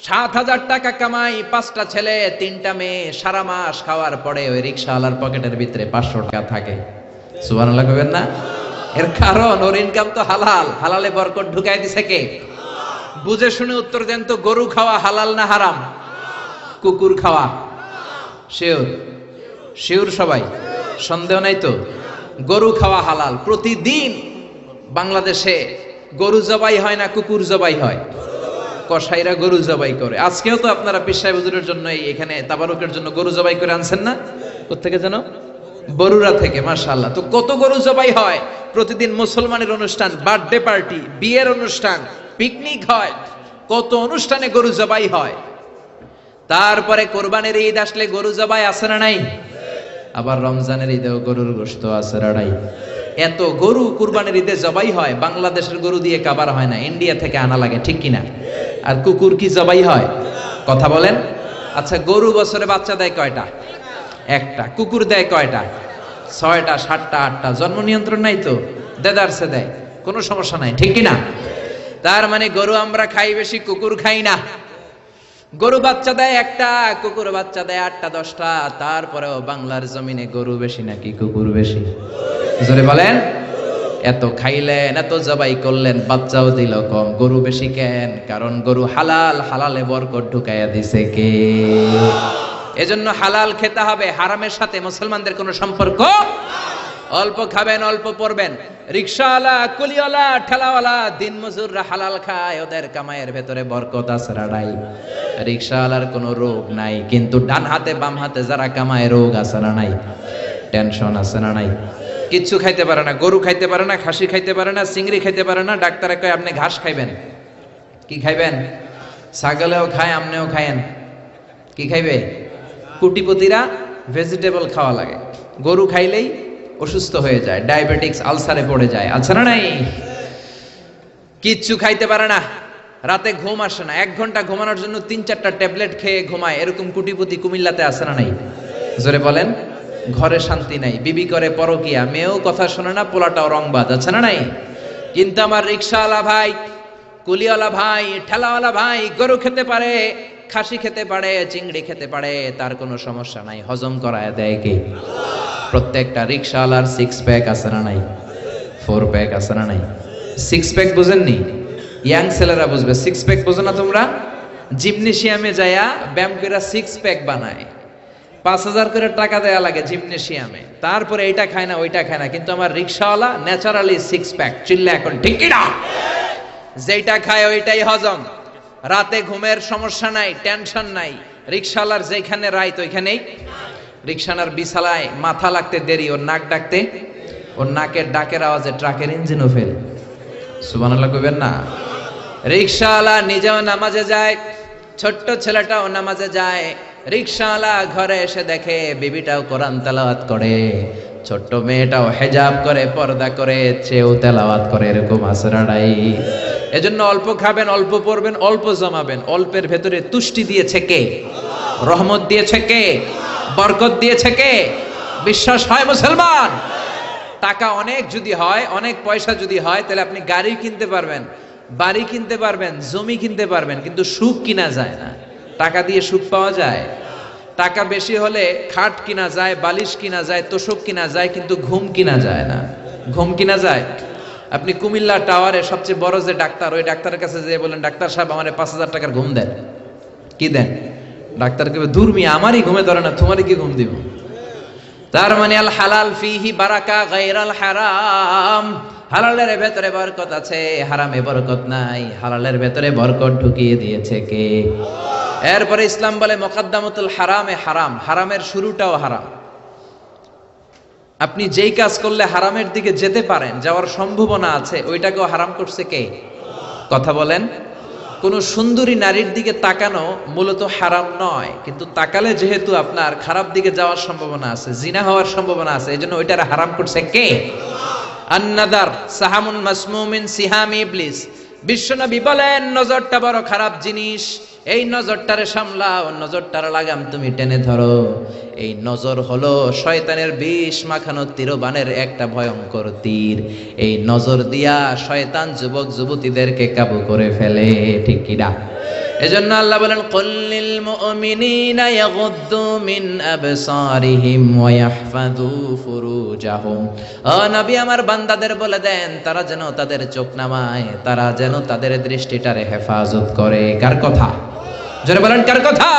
7,000 টাকা কামাই, 5টা ছেলে 3টা মেয়ে, সারা মাস খাওয়ার পরে ওই রিকশাওয়ালার পকেটের ভিতরে 500 টাকা থাকে। সুবহানাল্লাহ কইবেন না? এর কারণ ওর ইনকাম তো হালাল, হালালে বরকত ঢুকাই দিছে কে? বুঝে শুনে উত্তর দেন তো, গরু খাওয়া হালাল না হারাম? কুকুর খাওয়া শিওর? শিওর সবাই? সন্দেহ নাই তো? গরু খাওয়া হালাল। প্রতিদিন বাংলাদেশে গরু জবাই হয় না কুকুর জবাই হয়? কসাইরা গরু জবাই করে। আজকেও তো আপনারা পীর সাহেব হুজুরের জন্য এখানে তাবারুকের জন্য গরু জবাই করে আনছেন না? কোত্থেকে যেন? বরুড়া থেকে। মাশাআল্লাহ। তো কত গরু জবাই হয় প্রতিদিন। মুসলমানের অনুষ্ঠান, বার্থডে পার্টি, বিয়ের অনুষ্ঠান, পিকনিক হয়, কত অনুষ্ঠানে গরু জবাই হয়। তারপরে কোরবানির ঈদ আসলে গরু জবাই আছে না নাই? আবার রমজানের ঈদেও গরুর গোশত আছে না নাই? এত গরু কুরবানির ঈদে জবাই হয়, বাংলাদেশের গরু দিয়ে কাবার হয় না, ইন্ডিয়া থেকে আনা লাগে, ঠিক কিনা? আর কুকুর কি জবাই হয়? কথা বলেন। আচ্ছা, গরু বছরে বাচ্চা দেয় কয়টা? একটা। কুকুর দেয় কয়টা? 6টা 7টা 8টা। জন্ম নিয়ন্ত্রণ নাই তো, দেদারসে দেয়, কোনো সমস্যা নাই, ঠিক কিনা? তার মানে গরু আমরা খাই বেশি, কুকুর খাই না। গরু বাচ্চা দেয় একটা, কুকুর বাচ্চা দেয় 8টা 10টা। তারপরেও বাংলার জমিনে গরু বেশি নাকি কুকুর বেশি? জোরে বলেন। এত খাইলেন, এত জবাই করলেন, বাচ্চাও দিল কম, গরু বেশি কেন? কারণ গরু হালাল, হালালে বরকত ঢুকাইয়া দিছে কে? এজন্য হালাল খেতে হবে, হারামের সাথে মুসলমানদের কোনো সম্পর্ক। অল্প খাবেন, অল্প পড়বেন। রিকশাওয়ালা, কুলিওয়ালা, ঠেলাওয়ালা, দিন মজুররা হালাল খায়, ওদের কামাইয়ের ভেতরে বরকত আছে না নাই? রিকশাওয়ালার কোনো রোগ নাই, কিন্তু ডান হাতে বাম হাতে যারা কামায় রোগ আছে না নাই? টেনশন আছে না নাই? কিচ্ছু খাইতে পারে না, গরু খাইতে পারে না, খাসি খাইতে পারে না, চিংড়ি খাইতে পারে না। ডাক্তারে কয় আপনি ঘাস খাইবেন। কি খাইবেন? ছাগলেও খায়, আপনিও খায়েন। কি খাইবে? কোটিপতিরা ভেজিটেবল খাওয়া লাগে, গরু খাইলেই অসুস্থ হয়ে যায়, ডায়াবেটিক্স, আলসারে পড়ে যায়, আছে না নাই? কিচ্ছু খাইতে পারে না, রাতে ঘুম আসে না, 1 ঘন্টা ঘুমানোর জন্য 3-4টা ট্যাবলেট খেয়ে ঘুমায়। এরকম কোটিপতি কুমিল্লাতে আছে না নাই? জোরে বলেন। ঘরে শান্তি নাই, বিবি করে পরকিয়া, মেয়েও কথা শোনে না, পোলাটাও রংবাজ, আছে না নাই? কিন্তু আমার রিকশাওয়ালা ভাই, কুলিওয়ালা ভাই, ঠেলাওয়ালা ভাই গরু খেতে পারে, খাসি খেতে পারে, চিংড়ি খেতে পারে, তার কোনো সমস্যা নাই। হজম করায় দেয় কে? প্রত্যেকটা রিকশাওয়ালার 6 প্যাক আছে না নাই? 4 প্যাক আছে না নাই? 6 প্যাক বুঝেননি? ইয়াং ছেলেরা বুঝবে। 6 প্যাক বুঝো না তোমরা? জিমনেশিয়ামে যায়া ব্যায়াম করে 6 প্যাক বানায়, 5,000 করে টাকা দেয়া লাগে জিমনেশিয়ামে, তারপরে এইটা খায় না ওইটা খায় না। কিন্তু আমার রিক্সাওয়ালা ন্যাচারালি 6 প্যাক। চিল্লা এখন ঠিক কি না? যেটা খায় ওইটাই হজম, রাতে ঘুমের সমস্যা নাই, টেনশন নাই। রিক্সাওয়ালার যেখানে রাইত ওইখানেই। রিক্সানার বিছালায় মাথা লাগতে দেরি, ওর নাক ডাকতে, ওর নাকের ডাকের আওয়াজে ট্রাকের ইঞ্জিনও ফেল। সুবহানাল্লাহ কইবেন না? রিক্সাওয়ালা নিজেও নামাজে যায়, ছোট্ট ছেলেটাও নামাজে যায়। রিক্সাওয়ালা ঘরে এসে দেখে বিবিটাও কোরআন তেলাওয়াত করে, ছোট্ট মেয়েটাও হেজাব করে, পর্দা করে, চেয়েও তেলাওয়াত করে। এরকম আসরাড়াই। এজন্য অল্প খাবেন, অল্প পড়বেন, অল্প জমাবেন। অল্পের ভেতরে তুষ্টি দিয়েছে কে? রহমত দিয়েছে কে? বরকত দিয়েছে কে? বিশ্বাস হয় মুসলমান? টাকা অনেক যদি হয়, অনেক পয়সা যদি হয়, তাহলে আপনি গাড়ি কিনতে পারবেন, বাড়ি কিনতে পারবেন, জমি কিনতে পারবেন, কিন্তু সুখ কিনা যায় না। টাকা দিয়ে সুখ পাওয়া যায়? টাকা বেশি হলে খাট কিনা যায়, বালিশ কিনা যায়, তোষক কিনা যায়, কিন্তু ঘুম কিনা যায় না। ঘুম কিনা যায়? আপনি কুমিল্লা টাওয়ারে সবচেয়ে বড় যে ডাক্তার, ওই ডাক্তারের কাছে যেয়ে বলেন, ডাক্তার সাহেব আমার 5,000 টাকার ঘুম দেন। কি দেন? ডাক্তার কে দূর মিয়া, আমারই ঘুমে ধরে না, তোমারই কি ঘুম দিব? তার মানে আল হালাল ফিহি বারাকা গায়রাল হারাম। হালালের ভেতরে বরকত আছে, হারামে বরকত নাই। হালালের ভেতরে বরকত ঢুকিয়ে দিয়েছে কে? এরপরে ইসলাম বলে মুকদ্দামাতুল হারামে হারাম, হারামের শুরুটাও হারাম। আপনি যেই কাজ করলে হারামের দিকে যেতে পারেন, যাওয়ার সম্ভাবনা আছে, ওইটাকেও হারাম করছে কে? কথা বলেন। কোন সুন্দরী নারীর দিকে তাকানো মূলত হারাম নয়, কিন্তু তাকালে যেহেতু আপনার খারাপ দিকে যাওয়ার সম্ভাবনা আছে, জিনা হওয়ার সম্ভাবনা আছে, এই জন্য ওইটার হারাম করছে কে? আন্নাদার সাহামুন মাসমুমিন সিহামি ইবলিস। বিশ্বনবী বলেন নজরটা বড় খারাপ জিনিস, এই নজরটারে সামলাও, নজরটার লাগাম তুমি টেনে ধরো। এই নজর হলো শয়তানের বিষ মাখানো তীরবানের একটা ভয়ঙ্কর তীর। এই নজর দিয়া শয়তান যুবক যুবতীদেরকে কাবু করে ফেলে, ঠিক কি না? এজন্য আল্লাহ বলেন কুল্লিল মুমিনিনা ইয়াগুদ্দু মিন আবসারিহিম ওয়া ইয়াহফাযু ফুরুজাহুম। ও নবী, আমার বান্দাদের বলে দেন তারা যেন তাদের চোখ নামায়, তারা যেন তাদের দৃষ্টিটারে হেফাজত করে। কার কথা? জোরে বলেন, কার কথা?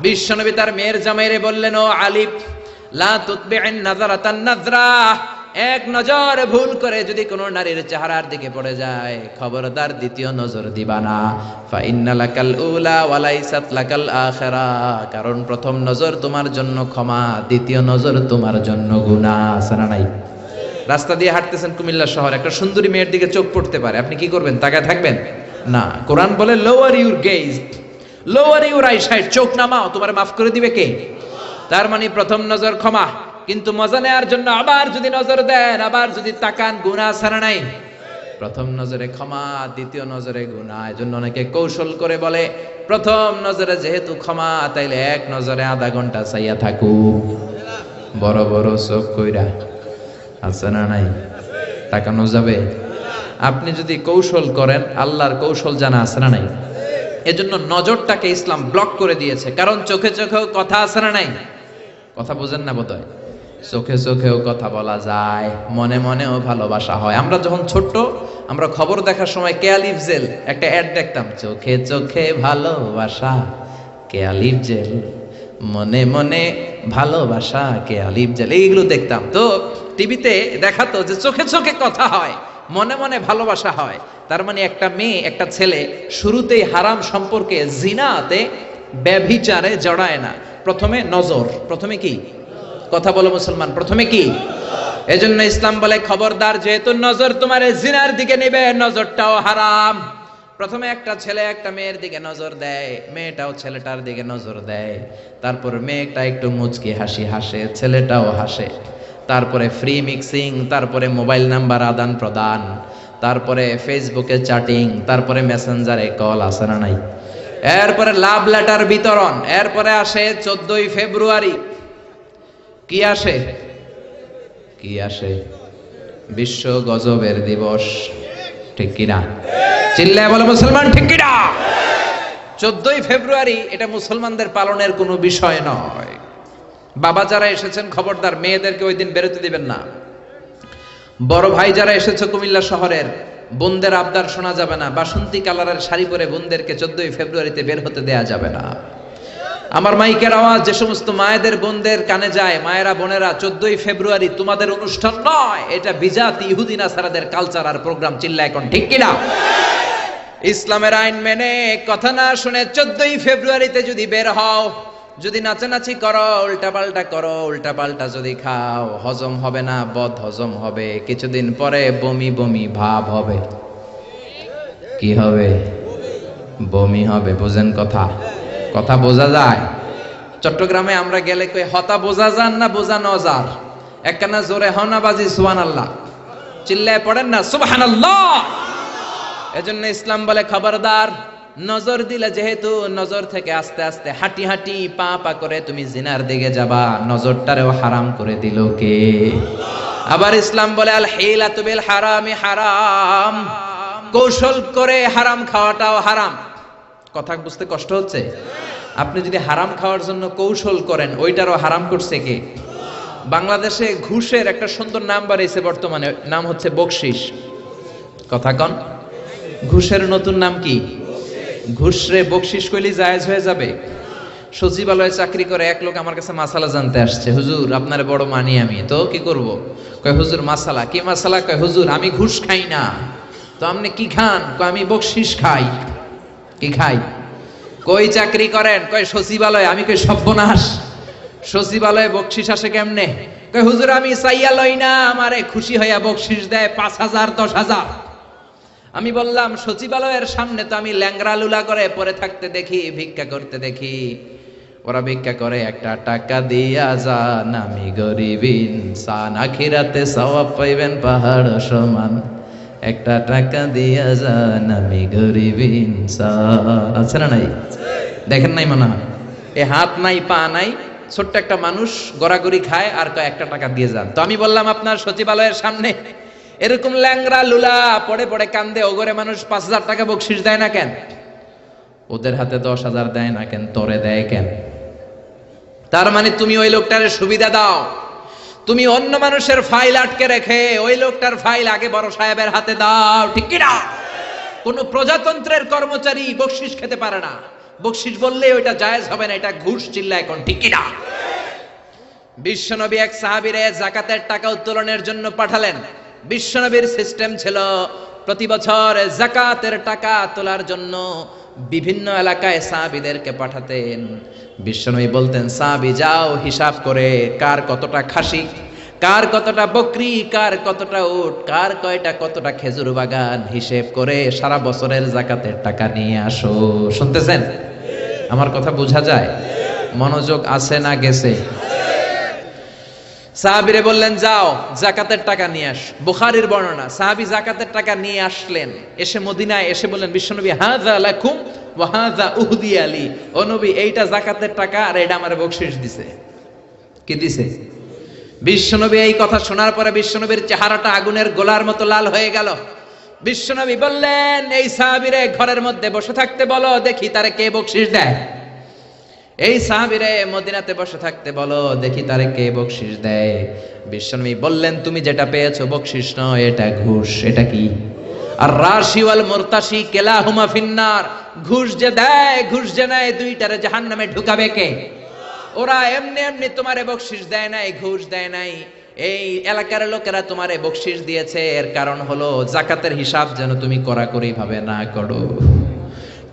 বিশ্বনবী তার মেয়ের জামাইরে বললেন, ও আলিফ লা তুতবি'ন নাযরাতান নাযরা, এক নজর ভুল করে যদি কোনো নারীর চেহারার দিকে পড়ে যায়, খবরদার দ্বিতীয় নজর দিবা না। ফা ইন্না লাকাল উলা ওয়া লাইসাত লাকাল আখিরা, কারণ প্রথম নজর তোমার জন্য ক্ষমা, দ্বিতীয় নজর তোমার জন্য গুনাহ। আছে না নাই? রাস্তা দিয়ে হাঁটতেছেন কুমিল্লা শহর, একটা সুন্দরী মেয়ের দিকে চোখ পড়তে পারে, আপনি কি করবেন? তাকায় থাকবেন না। কোরআন বলে lower your gauge, lower your eyesight, চোখ নামাও, তোমার মাফ করে দিবে কে? তার মানে প্রথম নজর ক্ষমা, কিন্তু মজা নেওয়ার জন্য আবার যদি নজর দেন, আবার যদি তাকান, গুনাহ ছাড়া নাই। প্রথম নজরে ক্ষমা, দ্বিতীয় নজরে গুনাহ। এজন্য অনেকে কৌশল করে বলে প্রথম নজরে যেহেতু ক্ষমা, তাইলে এক নজরে আধা ঘন্টা চাইয়া থাকু, বড় বড় চোখ কইরা। আছে না নাই? তাকানো যাবে? আপনি যদি কৌশল করেন, আল্লাহর কৌশল জানা আছে না নাই? এজন্য নজরটাকে ইসলাম ব্লক করে দিয়েছে, কারণ চোখে চোখেও কথা আছে না নাই? কথা বোঝেন না বোধহয়। চোখে চোখেও কথা বলা যায়, মনে মনেও ভালোবাসা হয়। আমরা যখন ছোট্ট, আমরা খবর দেখার সময় কেয়ালিফ জেল একটা অ্যাড দেখতাম, চোখে চোখে ভালোবাসা কেয়ালিফ জেল, মনে মনে ভালোবাসা কেয়ালিফ জেল, এইগুলো দেখতাম। তো টিভিতে দেখাতো যে চোখে চোখে কথা হয়, মনে মনে ভালোবাসা হয়। তার মানে একটা মেয়ে একটা ছেলে শুরুতেই হারাম সম্পর্কে, জিনাতে, ব্যভিচারে জড়ায় না। প্রথমে নজর, প্রথমে কি? কথা বলো মুসলমান, প্রথমে কি? এজন্য ইসলাম বলে খবরদার, যেহেতু নজর তোমার জিনার দিকে নেবে, নজরটাও হারাম। প্রথমে একটা ছেলে একটা মেয়ের দিকে নজর দেয়, মেয়েটাও ছেলেটার দিকে নজর দেয়, তারপর মেয়েটা একটু মুচকি হাসি হাসে, ছেলেটাও হাসে, তারপরে ফ্রি মিক্সিং, তারপরে মোবাইল নাম্বার আদান প্রদান, তারপরে ফেসবুকে চ্যাটিং, তারপরে মেসেঞ্জারে কল। আছে না নাই? এরপরে লাভ লেটার বিতরণ, এরপরে আসে 14ই ফেব্রুয়ারি। কি আসে? কি আসে? বিশ্ব গজবের দিবস, ঠিক কিনা? চিল্লায় বলো মুসলমান, ঠিক কিনা? 14ই ফেব্রুয়ারি এটা মুসলমানদের পালনের কোনো বিষয় নয়। বাবা যারা এসেছেন খবরদার, মেয়েদেরকে ওই দিন বেরোতে দিবেন না। বড় ভাই যারা এসেছো কুমিল্লা শহরের, বোনদের আবদার শোনা যাবে না। বাসন্তী কালারের শাড়ি পরে বোনদেরকে 14ই ফেব্রুয়ারিতে বের হতে দেয়া যাবে না। আমার মাইকের আওয়াজ যে সমস্ত মায়েদের বোনদের কানে যায়, মায়েরা বোনেরা, 14ই ফেব্রুয়ারি তোমাদের অনুষ্ঠান নয়, এটা বিজাতি ইহুদি নাসারাদের কালচার আর প্রোগ্রাম। চিল্লা এখন ঠিক কিনা? ইসলামের আইন মেনে কথা না শুনে 14ই ফেব্রুয়ারিতে যদি বের হও, যদি নাচানাচি করো, উল্টাপাল্টা করো, উল্টাপাল্টা যদি খাও, হজম হবে না, বদ হজম হবে, কিছুদিন পরে বমি বমি ভাব হবে। কি হবে? বমি হবে। বোঝেন কথা? কথা বোঝা যায়? চট্টগ্রামে আমরা গেলে কই হতা বোঝা যান না বোঝা নজার? একখানা জোরে হনা বাজি সুবহানাল্লাহ, চিল্লায় পড়েন না সুবহানাল্লাহ। এজন্য ইসলাম বলে খবরদার, নজর দিলে যেহেতু নজর থেকে আস্তে আস্তে হাঁটি হাঁটি পা পা করে তুমি জিনার দিকে যাবা, নজরটারেও হারাম করে দিল কে? আবার ইসলাম বলে আল হিলাতু বিল হারামি হারাম, কৌশল করে হারাম খাওয়াটাও হারাম। কথা বুঝতে কষ্ট হচ্ছে? আপনি যদি হারাম খাওয়ার জন্য কৌশল করেন, ওইটারও হারাম করছে কে? বাংলাদেশে ঘুষের একটা সুন্দর নাম বাড়িয়েছে বর্তমানে, নাম হচ্ছে বকশিস। কথা কন, ঘুষের নতুন নাম কি? ঘুষরে বকশিস কইলি জায়েজ হয়ে যাবে? সচিবালয়ে চাকরি করে এক লোক আমার কাছে মাসালা জানতে আসছে, হুজুর আপনার বড় মানি আমি, তো কি করব? কয় হুজুর মাসালা। কি মাসালা? কয় হুজুর আমি ঘুষ খাই না। তো আপনি কি খান? কয় আমি বকশিস খাই। কি খাই? কই চাকরি করেন? কয় সচিবালয়ে। আমি কই সর্বনাশ, সচিবালয়ে বকশিস আসে কেমনে? কয় হুজুর আমি চাইয়া লই না, আমারে খুশি হইয়া বকশিস দেয় 5,000 10,000। আমি বললাম সচিবালয়ের সামনে তো আমি ল্যাংরা লুলা করে পরে থাকতে দেখি, ভিক্ষা করতে দেখি। ওরা ভিক্ষা করে, একটা টাকা দিয়া যান, আমি গরিব ইনসান, আখিরাতে সওয়াব পাইবেন পাহাড় সমান। একটা টাকা দিয়া যান, আমি গরিব ইনসান। আছে না নাই? দেখেন নাই মনে হয়? এ হাত নাই পা নাই, ছোট্ট একটা মানুষ গড়াগড়ি খায় আর কয় একটা টাকা দিয়ে যান। তো আমি বললাম আপনার সচিবালয়ের সামনে এরকম ল্যাংরা লুলা পড়ে পড়ে কান্দে, ওগরে মানুষ 5,000 টাকা বকশিস দেয় না কেন? ওদের হাতে 10,000 দেয় না কেন? তোরে দেয় কেন? তার মানে তুমি ওই লোকটারে সুবিধা দাও, তুমি অন্য মানুষের ফাইল আটকে রেখে ওই লোকটার ফাইল আগে বড় সাহেবের হাতে দাও। ঠিক কি না? কোন প্রজাতন্ত্রের কর্মচারী বকশিস খেতে পারে না। বকশিস বললে ওইটা জায়েজ হবে না, এটা ঘুষ। চিল্লা এখন ঠিক কি না? বিশ্বনবী এক সাহাবীরে যাকাতের টাকা উত্তোলনের জন্য পাঠালেন। বিশ্বনবীর সিস্টেম ছিল প্রতি বছর যাকাতের টাকা তোলার জন্য বিভিন্ন এলাকায় সাহাবীদেরকে পাঠাতেন। বিশ্বনবী বলতেন, সাহাবী যাও হিসাব করে কার কতটা খাসি, কার কতটা বকরি, কার কতটা উট, কার কয়টা কতটা খেজুর বাগান, হিসেব করে সারা বছরের যাকাতের টাকা নিয়ে আসো। শুনতেছেন? আমার কথা বোঝা যায়? মনোযোগ আছে না গেছে? সাহাবীরে বললেন যাও যাকাতের টাকা নিয়ে আস। বুখারীর বর্ণনা, সাহাবী যাকাতের টাকা নিয়ে আসলেন। এসে মদিনায় এসে বললেন বিশ্বনবী, হাযা লাকুম ওয়া হাযা উহদিয়া লি। ও নবী, এইটা যাকাতের টাকা আর এটা আমারে বকশিশ দিছে। কি দিছে? বিশ্বনবী এই কথা শোনার পরে বিশ্বনবীর চেহারাটা আগুনের গোলার মতো লাল হয়ে গেল। বিশ্বনবী বললেন, এই সাহাবীরে ঘরের মধ্যে বসে থাকতে বলো, দেখি তারে কে বকশিশ দেয়। এই সাহাবীরে মদিনাতে বসে থাকতে বলো, দেখি তারে কে বকশিশ দেয়। বিশ্বনবী বললেন, তুমি যেটা পেয়েছো বকশিশ নয়, এটা ঘুষ। এটা কি? আর রাশি ওয়াল মুরতাশি কিলাহুমা ফিন্নার। ঘুষ যে দেয়, ঘুষ যে নেয়, দুইটারে জাহান্নামে ঢুকাবে কে? ওরা এমনি এমনি তোমারে বকশিশ দেয় নাই, ঘুষ দেয় নাই। এই এলাকার লোকেরা তোমারে বকশিশ দিয়েছে, এর কারণ হলো যাকাতের হিসাব যেন তুমি কড়াকড়ি ভাবে না করো।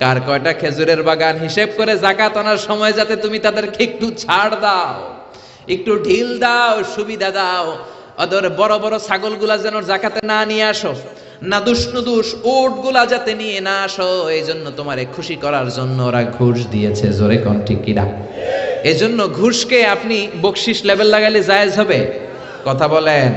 কার কয়টা খেজুরের বাগান হিসেব করে যাকাত আনার সময় যাতে তুমি তাদেরকে একটু ছাড় দাও, একটু ঢিল দাও, সুবিধা দাও। ওদের বড় বড় ছাগলগুলা যেন যাকাতে না নিয়ে আসো, না দুষ্ণুদুষ উটগুলা যাতে নিয়ে না আসো, এই জন্য তোমারে খুশি করার জন্য ওরা ঘুষ দিয়েছে। জোরে কোন ঠিক কিনা? এই জন্য ঘুষকে আপনি বকশিশ লেভেল লাগাইলে জায়েজ হবে? কথা বলেন।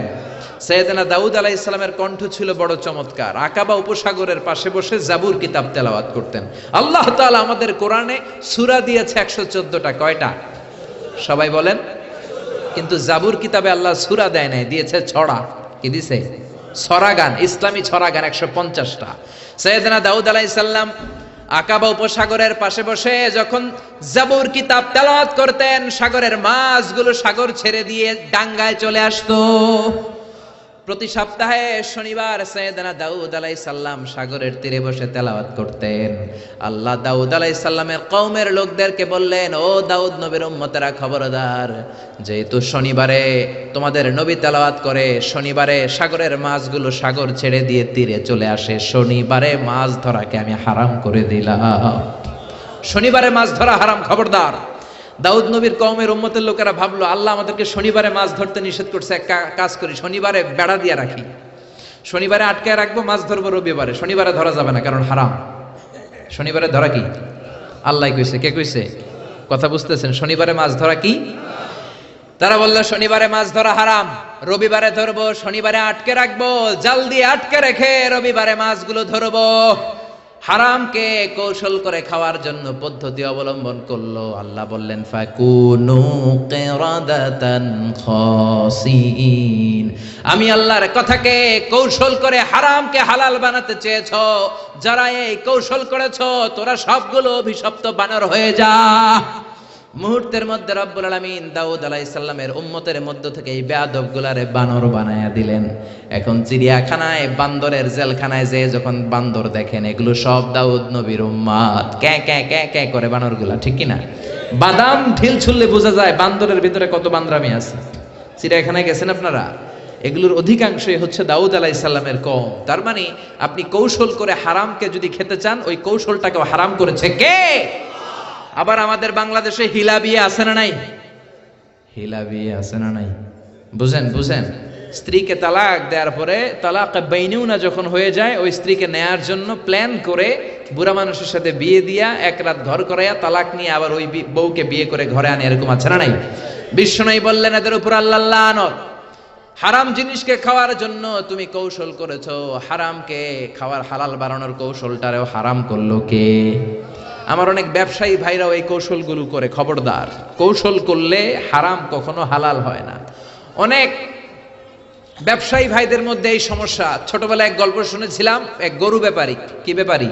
সাইয়েদনা দাউদ আলাইহিস সালামের কণ্ঠ ছিল বড় চমৎকার। আকাবা উপসাগরের পাশে বসে জাবুর কিতাব তেলাওয়াত করতেন। আল্লাহ তাআলা আমাদের কোরআনে সূরা দিয়েছে 114টা। কয়টা? সবাই বলেন। কিন্তু জাবুর কিতাবে আল্লাহ সূরা দেয় নাই, দিয়েছে ছড়া। কি দিয়েছে? ছড়া গান, ইসলামী ছড়া গান 150টা। সাইয়েদনা দাউদ আলাইহিস সালাম আকাবা উপসাগরের পাশে বসে যখন জাবুর কিতাব তেলাওয়াত করতেন, সাগরের মাছগুলো সাগর ছেড়ে দিয়ে ডাঙ্গায় চলে আসতো। প্রতি সপ্তাহে শনিবার সাইয়েদনা দাউদ আলাইহিস সালাম সাগরের তীরে বসে তেলাওয়াত করতেন। আল্লাহ দাউদ আলাইহিস সালামের কওমের লোকদেরকে বললেন, ও দাউদ নবীর উম্মতেরা খবরদার, যেহেতু শনিবারে তোমাদের নবী তেলাওয়াত করে, শনিবারে সাগরের মাছগুলো সাগর ছেড়ে দিয়ে তীরে চলে আসে, শনিবারে মাছ ধরাকে আমি হারাম করে দিলাম। শনিবারে মাছ ধরা হারাম, খবরদার। দাউদ নবীর কওমের উম্মতের লোকেরা ভাবলো, আল্লাহ আমাদেরকে শনিবারে মাছ ধরতে নিষেধ করছে, এক কাজ করি, শনিবারে বেড়া দিয়ে রাখি, শনিবারে আটকায় রাখবো, মাছ ধরবো রবিবারে, শনিবারে ধরা যাবে না কারণ হারাম। শনিবারে ধরা কি? আল্লাহ কইছে, কে কইছে? কথা বুঝতেছেন? শনিবারে মাছ ধরা কি? তারা বললো শনিবারে মাছ ধরা হারাম, রবিবারে ধরবো, শনিবারে আটকে রাখবো, জাল দিয়ে আটকে রেখে রবিবারে মাছগুলো ধরবো। হারামকে কৌশল করে খাওয়ার জন্য পদ্ধতি অবলম্বন করলো। আল্লাহ বললেন, ফাকুনু কিরাদাতান খাসিন, আমি আল্লাহর কথাকে কৌশল করে হারামকে হালাল বানাতে চেয়েছো, যারা এই কৌশল করেছো তোরা সবগুলো অভিশপ্ত বানর হয়ে যা। মুহূর্তের মধ্যে রব্বুল আলামিন দাউদ আলাইহিস সালামের উম্মতের মধ্য থেকে এই বেয়াদবগুলারে বানর বানায়া দিলেন। এখন চিড়িয়াখানায়, বান্দরের জেলখানায় যে যখন বান্দর দেখেন, এগুলো সব দাউদ নবীর উম্মত, ক্যাঁ ক্যাঁ ক্যাঁ ক্যাঁ করে বানরগুলা, ঠিক কি না? বাদাম ঢিল ছুললে বোঝা যায় বান্দরের ভিতরে কত বান্দরামি আছে। চিড়িয়াখানায় গেছেন আপনারা? এগুলোর অধিকাংশই হচ্ছে দাউদ আলাইহিস সালামের কওম। তার মানে আপনি কৌশল করে হারামকে যদি খেতে চান, ওই কৌশলটাকে হারাম করেছে কে? আবার আমাদের বাংলাদেশে হিলা বিয়ে আছে না নাই? হিলা বিয়ে আছে না নাই? বুঝেন বুঝেন, স্ত্রীকে তালাক দেওয়ার পরে তালাক বাইনুনা যখন হয়ে যায়, ওই স্ত্রীকে নেয়ার জন্য প্ল্যান করে বুড়া মানুষের সাথে বিয়ে দিয়া এক রাত ঘর করাইয়া তালাক নিয়ে আবার ওই বউকে বিয়ে করে ঘরে আনে, এরকম আছে না নাই? বিশ্বনবী বললেন, এদের উপর আল্লাহ লানত। হারাম জিনিসকে খাওয়ার জন্য তুমি কৌশল করেছো, হারামকে খাওয়ার হালাল বানানোর কৌশলটারেও হারাম করলো কে? আমার অনেক ব্যবসায়ী ভাইরাও এই কৌশলগুলো করে, খবরদার। কৌশল করলে হারাম কখনো হালাল হয় না। অনেক ব্যবসায়ী ভাইদের মধ্যে এই সমস্যা। ছোটবেলায় এক গল্প শুনেছিলাম, এক গরু ব্যাপারী। কি ব্যাপারী?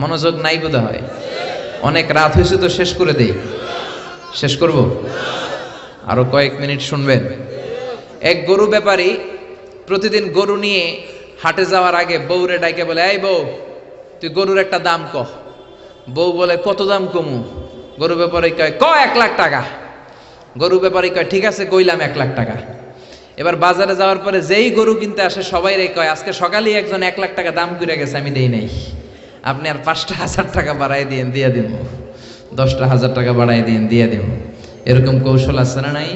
মনোযোগ নাই বোধ হয়, অনেক রাত হয়েছে তো শেষ করে দেই। শেষ করব, আরো কয়েক মিনিট শুনবেন। এক গরু ব্যাপারী প্রতিদিন গরু নিয়ে হাটে যাওয়ার আগে বউরে ডাকে বলে, এই বউ, তুই গরুর একটা দাম কহ। বউ বলে, কত দাম কমু? গরু ব্যাপারী কয়, 1 লাখ টাকা। গরু ব্যাপারী কয়, ঠিক আছে, কইলাম 1 লাখ টাকা। এবার বাজারে যাওয়ার পরে যেই গরু কিনতে আসে সবাই রে কয়, আজকে সকালেই একজন 1 লাখ টাকা দাম করে গেছে, আমি দেই নাই, আপনি আর 5,000 টাকা বাড়াই দিন, দিয়ে দিব, 10,000 টাকা বাড়াই দিন, দিয়ে দিব। এরকম কৌশল আছে না নাই?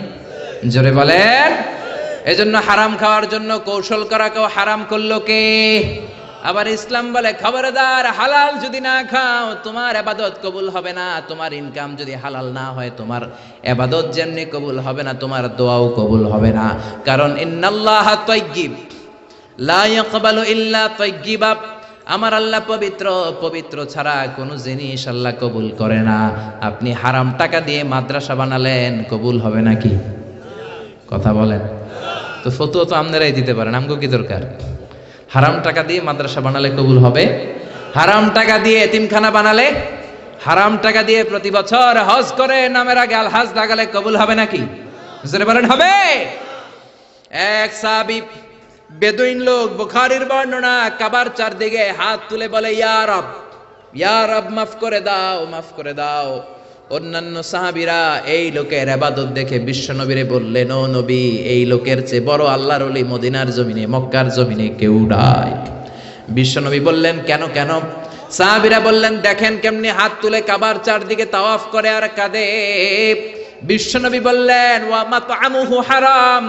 জোরে বলেন। এজন্য হারাম খাওয়ার জন্য কৌশল করা কেউ হারাম করলো কে? আবার ইসলাম বলে, খবরদার, হালাল যদি না খাও তোমার ইবাদত কবুল হবে না। তোমার ইনকাম যদি হালাল না হয়, তোমার ইবাদত যেমনি কবুল হবে না, তোমার দোয়াও কবুল হবে না। কারণ ইন্নাল্লাহা তাইয়্যিব লা ইয়াকবালু ইল্লা তাইয়্যিবা, আমার আল্লাহ পবিত্র, পবিত্র ছাড়া কোনো জিনিস আল্লাহ কবুল করে না। আপনি হারাম টাকা দিয়ে মাদ্রাসা বানালেন, কবুল হবে নাকি? কথা বলেন তো। ফতোয়া তো আপনারাই দিতে পারেন, আমগো কি দরকার? হারাম টাকা দিয়ে মাদ্রাসা বানালে কবুল হবে? হারাম টাকা দিয়ে এতিমখানা বানালে, হারাম টাকা দিয়ে প্রতি বছর হজ করে নামের আগে আল হজ লাগালে কবুল হবে নাকি? জোরে বলেন, হবে? এক সাহাবী বেদুইন লোক, বুখারীর বর্ণনা, কাবার চারদিকে হাত তুলে বলে, ইয়া রব, ইয়া রব, মাফ করে দাও, মাফ করে দাও। অন্যান্য সাহাবীরা এই লোকের ইবাদত দেখে বিশ্ব নবীরে বললেন, ও নবী, এই লোকের চেয়ে বড় আল্লাহর ওলি মদিনার জমিনে, মক্কার জমিনে কেউ নাই। বিশ্ব নবী বললেন, কেন কেন? সাহাবীরা বললেন, দেখেন কেমনি হাত তুলে কাবার চারদিকে তাওয়াফ করে আর কাঁদে। বিশ্ব নবী বললেন, ওয়া মাতআমুহু হারাম,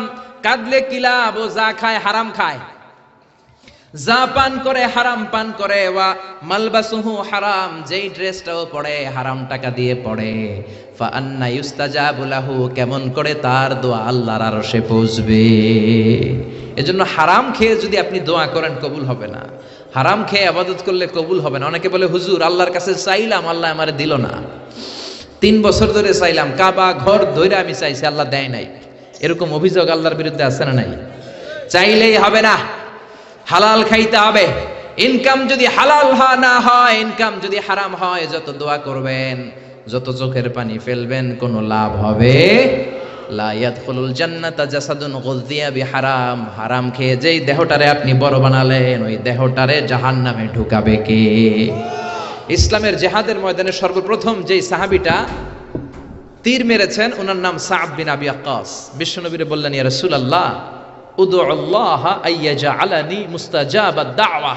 কাঁদলে কি লাভ? ও যা খায় হারাম খায়, যা পান করে হারাম পান করে। ওয়া মালবাসুহু হারাম, যেই ড্রেসটাও পরে হারাম টাকা দিয়ে পড়ে। ফা আন্না ইউস্তাজাবু লাহু, কেমন করে তার দোয়া আল্লাহর আরশে পৌঁছবে? এজন্য হারাম খেয়ে যদি আপনি দোয়া করেন, কবুল হবে না। হারাম খেয়ে ইবাদত করলে কবুল হবে না। অনেকে বলে, হুজুর, আল্লাহর কাছে চাইলাম, আল্লাহ আমারে দিল না। 3 বছর ধরে চাইলাম, কাবা ঘর ধরে আমি চাইছি, আল্লাহ দেয় নাই। এরকম অভিযোগ আল্লাহর বিরুদ্ধে আছে না নাই? চাইলেই হবে না, হালাল খাইতে হবে। ইনকাম যদি হালাল না হয়, ইনকাম যদি হারাম হয়, যত দোয়া করবেন, যত চোখের পানি ফেলবেন, কোনো লাভ হবে লা ইয়াদখুলুল জান্নাতা জাসাদুন গুযযিয়া বিহারাম, হারাম খেয়ে যেই দেহটারে আপনি বড় বানালেন ওই দেহটারে জাহান্নামে ঢুকাবে কে? ইসলামের জিহাদের ময়দানে সর্বপ্রথম যেই সাহাবীটা তীর মেরেছেন ওনার নাম সা'দ বিন আবি ওয়াক্কাস। বিশ্বনবীরে বললেন, ইয়া রাসূলুল্লাহ উদুল্লাহ আইয়াজআলানি মুস্তাজাবাদ দাওয়া,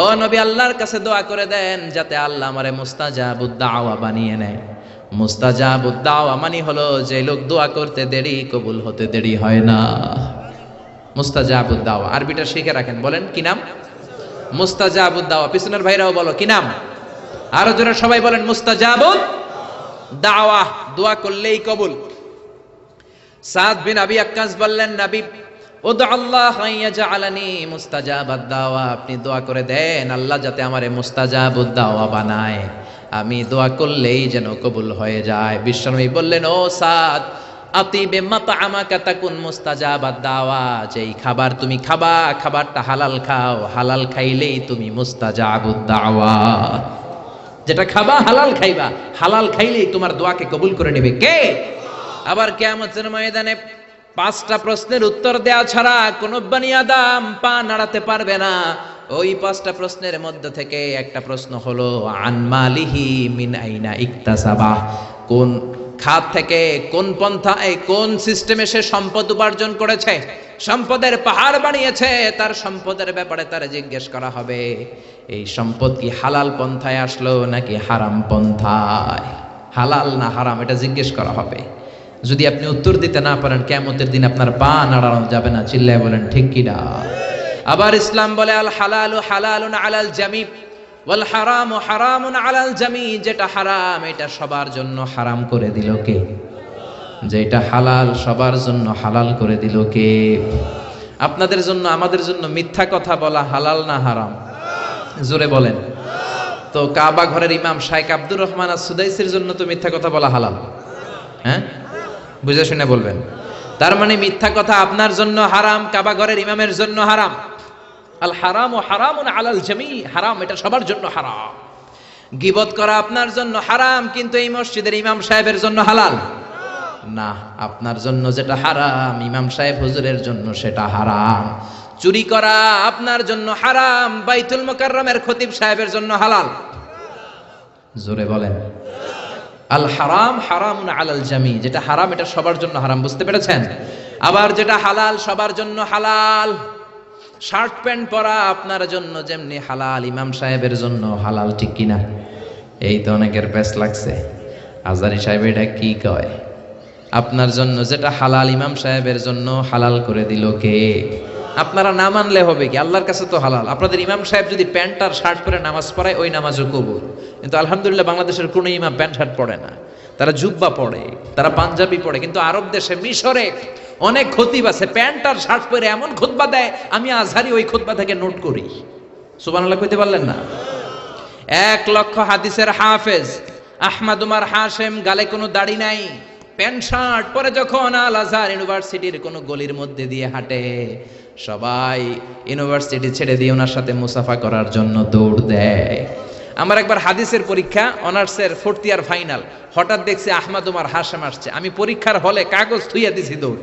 ও নবী আল্লাহর কাছে দোয়া করে দেন যাতে আল্লাহ আমারে মুস্তাজাবুদ দাওয়া বানিয়ে নেয়। মুস্তাজাবুদ দাওয়া মানে হলো যে লোক দোয়া করতে দেরি কবুল হতে দেরি হয় না। মুস্তাজাবুদ দাওয়া আরবিটা শিখে রাখেন, বলেন কি নাম? মুস্তাজাবুদ দাওয়া। পিছনের ভাইরাও বলো কি নাম? আরো জোরে সবাই বলেন মুস্তাজাবুদ দাওয়া, দোয়া করলেই কবুল। সাদ বিন আবি ওয়াক্কাস বললেন, নবী উদুল্লাহ আইয়াজআলানি মুস্তাজাবাদ দাওয়া, আপনি দোয়া করে দেন আল্লাহ যাতে আমারে মুস্তাজাবুদ দাওয়া বানায়, আমি দোয়া করলেই যেন কবুল হয়ে যায়। বিশ্বনবী বললেন, ও সাদ আতিবে মাতআমাকা তাকুন মুস্তাজাবাদ দাওয়া, যেই খাবার তুমি খাবা খাবারটা হালাল খাও, হালাল খাইলেই তুমি মুস্তাজাবুদ দাওয়া। যেটা খাবা হালাল খাইবা, হালাল খাইলেই তোমার দোয়াকে কবুল করে নেবে কে? আবার কিয়ামতের ময়দানে 5টা প্রশ্নের উত্তর দেওয়া ছাড়া কোন বনি আদম পা নাড়াতে পারবে না। ওই 5টা প্রশ্নের মধ্যে থেকে একটা প্রশ্ন হলো আন মালিহি মিন আইনা ইকতাসাবা, কোন খাত থেকে কোন পন্থায় কোন সিস্টেমে সে সম্পদ উপার্জন করেছে, সম্পদের পাহাড় বানিয়েছে, তার সম্পদের ব্যাপারে তার জিজ্ঞেস করা হবে। এই সম্পদ কি হালাল পন্থায় আসলো নাকি হারাম পন্থায়, হালাল না হারাম, এটা জিজ্ঞেস করা হবে। যদি আপনি উত্তর দিতে না পারেন কিয়ামতের দিন আপনার পা নাড়ানো যাবে না। চিল্লায় বলেন ঠিক কি না? আবার ইসলাম বলে আল হালালু হালালুন আলাল জামি ওয়াল হারামু হারামুন আলাল জামি, যেটা হারাম এটা সবার জন্য হারাম করে দিল কে? যেটা হালাল সবার জন্য হালাল করে দিল কে? আপনাদের জন্য আমাদের জন্য মিথ্যা কথা বলা হালাল না হারাম? জোরে বলেন। তো কাবা ঘরের ইমাম শাইখ আব্দুর রহমান আস-সুদাইসির জন্য তো মিথ্যা কথা বলা হালাল, হ্যাঁ? বুঝে শুনে বলবেন। তার মানে মিথ্যা কথা আপনার জন্য হারাম, কাবা ঘরের ইমামের জন্য হারাম। আল হারামু হারামুন আলাল জামি, হারাম এটা সবার জন্য হারাম। গীবত করা আপনার জন্য হারাম, কিন্তু এই মসজিদের ইমাম সাহেবের জন্য হালাল না। আপনার জন্য যেটা হারাম ইমাম সাহেব হুজুরের জন্য সেটা হারাম। চুরি করা আপনার জন্য হারাম, বাইতুল মুকাররমের খতিব সাহেবের জন্য হালাল। জোরে বলেন। আল হারাম হারামুন আলাল জামি, যেটা হারাম এটা সবার জন্য হারাম। বুঝতে পেরেছেন? আবার যেটা হালাল সবার জন্য হালাল। শার্ট প্যান্ট পরা আপনার জন্য যেমনি হালাল ইমাম সাহেবের জন্য হালাল, ঠিক কিনা? এই তো অনেকের প্যাস লাগছে, আজারি সাহেব এটা কি কয়? আপনার জন্য যেটা হালাল ইমাম সাহেবের জন্য হালাল করে দিল কে? আপনারা না মানলে হবে কি? আল্লাহর কাছে তো হালাল। আপনাদের ইমাম সাহেব যদি প্যান্ট আর শার্ট পরে নামাজ পড়ায় ওই নামাজও কবুল, কিন্তু আলহামদুলিল্লাহ বাংলাদেশের কোনো ইমাম প্যান্ট শার্ট পরে না, তারা জুব্বা পরে, তারা পাঞ্জাবি পরে। কিন্তু আরব দেশে মিশরে অনেক খতিব আছে প্যান্ট আর শার্ট পরে এমন খুতবা দেয়, আমি আজহারি ওই খুতবা থেকে নোট করি। সুবহানাল্লাহ কইতে পারলেন না? 1 লক্ষ হাদিসের হাফেজ আহমদ উমর হাশেম, গালে কোনো দাড়ি নাই, প্যান্ট শার্ট পরে যখন আল আজহার ইউনিভার্সিটির কোনো গলির মধ্যে দিয়ে হাঁটে, সবাই ইউনিভার্সিটি ছেড়ে দিয়ে ওনার সাথে মুসাফা করার জন্য দৌড় দেয়। আমার একবার হাদিসের পরীক্ষা, অনার্সের 4th ইয়ার ফাইনাল, হঠাৎ দেখছি আহমদ উমর হাশেম আসছে। আমি পরীক্ষার হলে কাগজ থুইয়া দিছি দৌড়।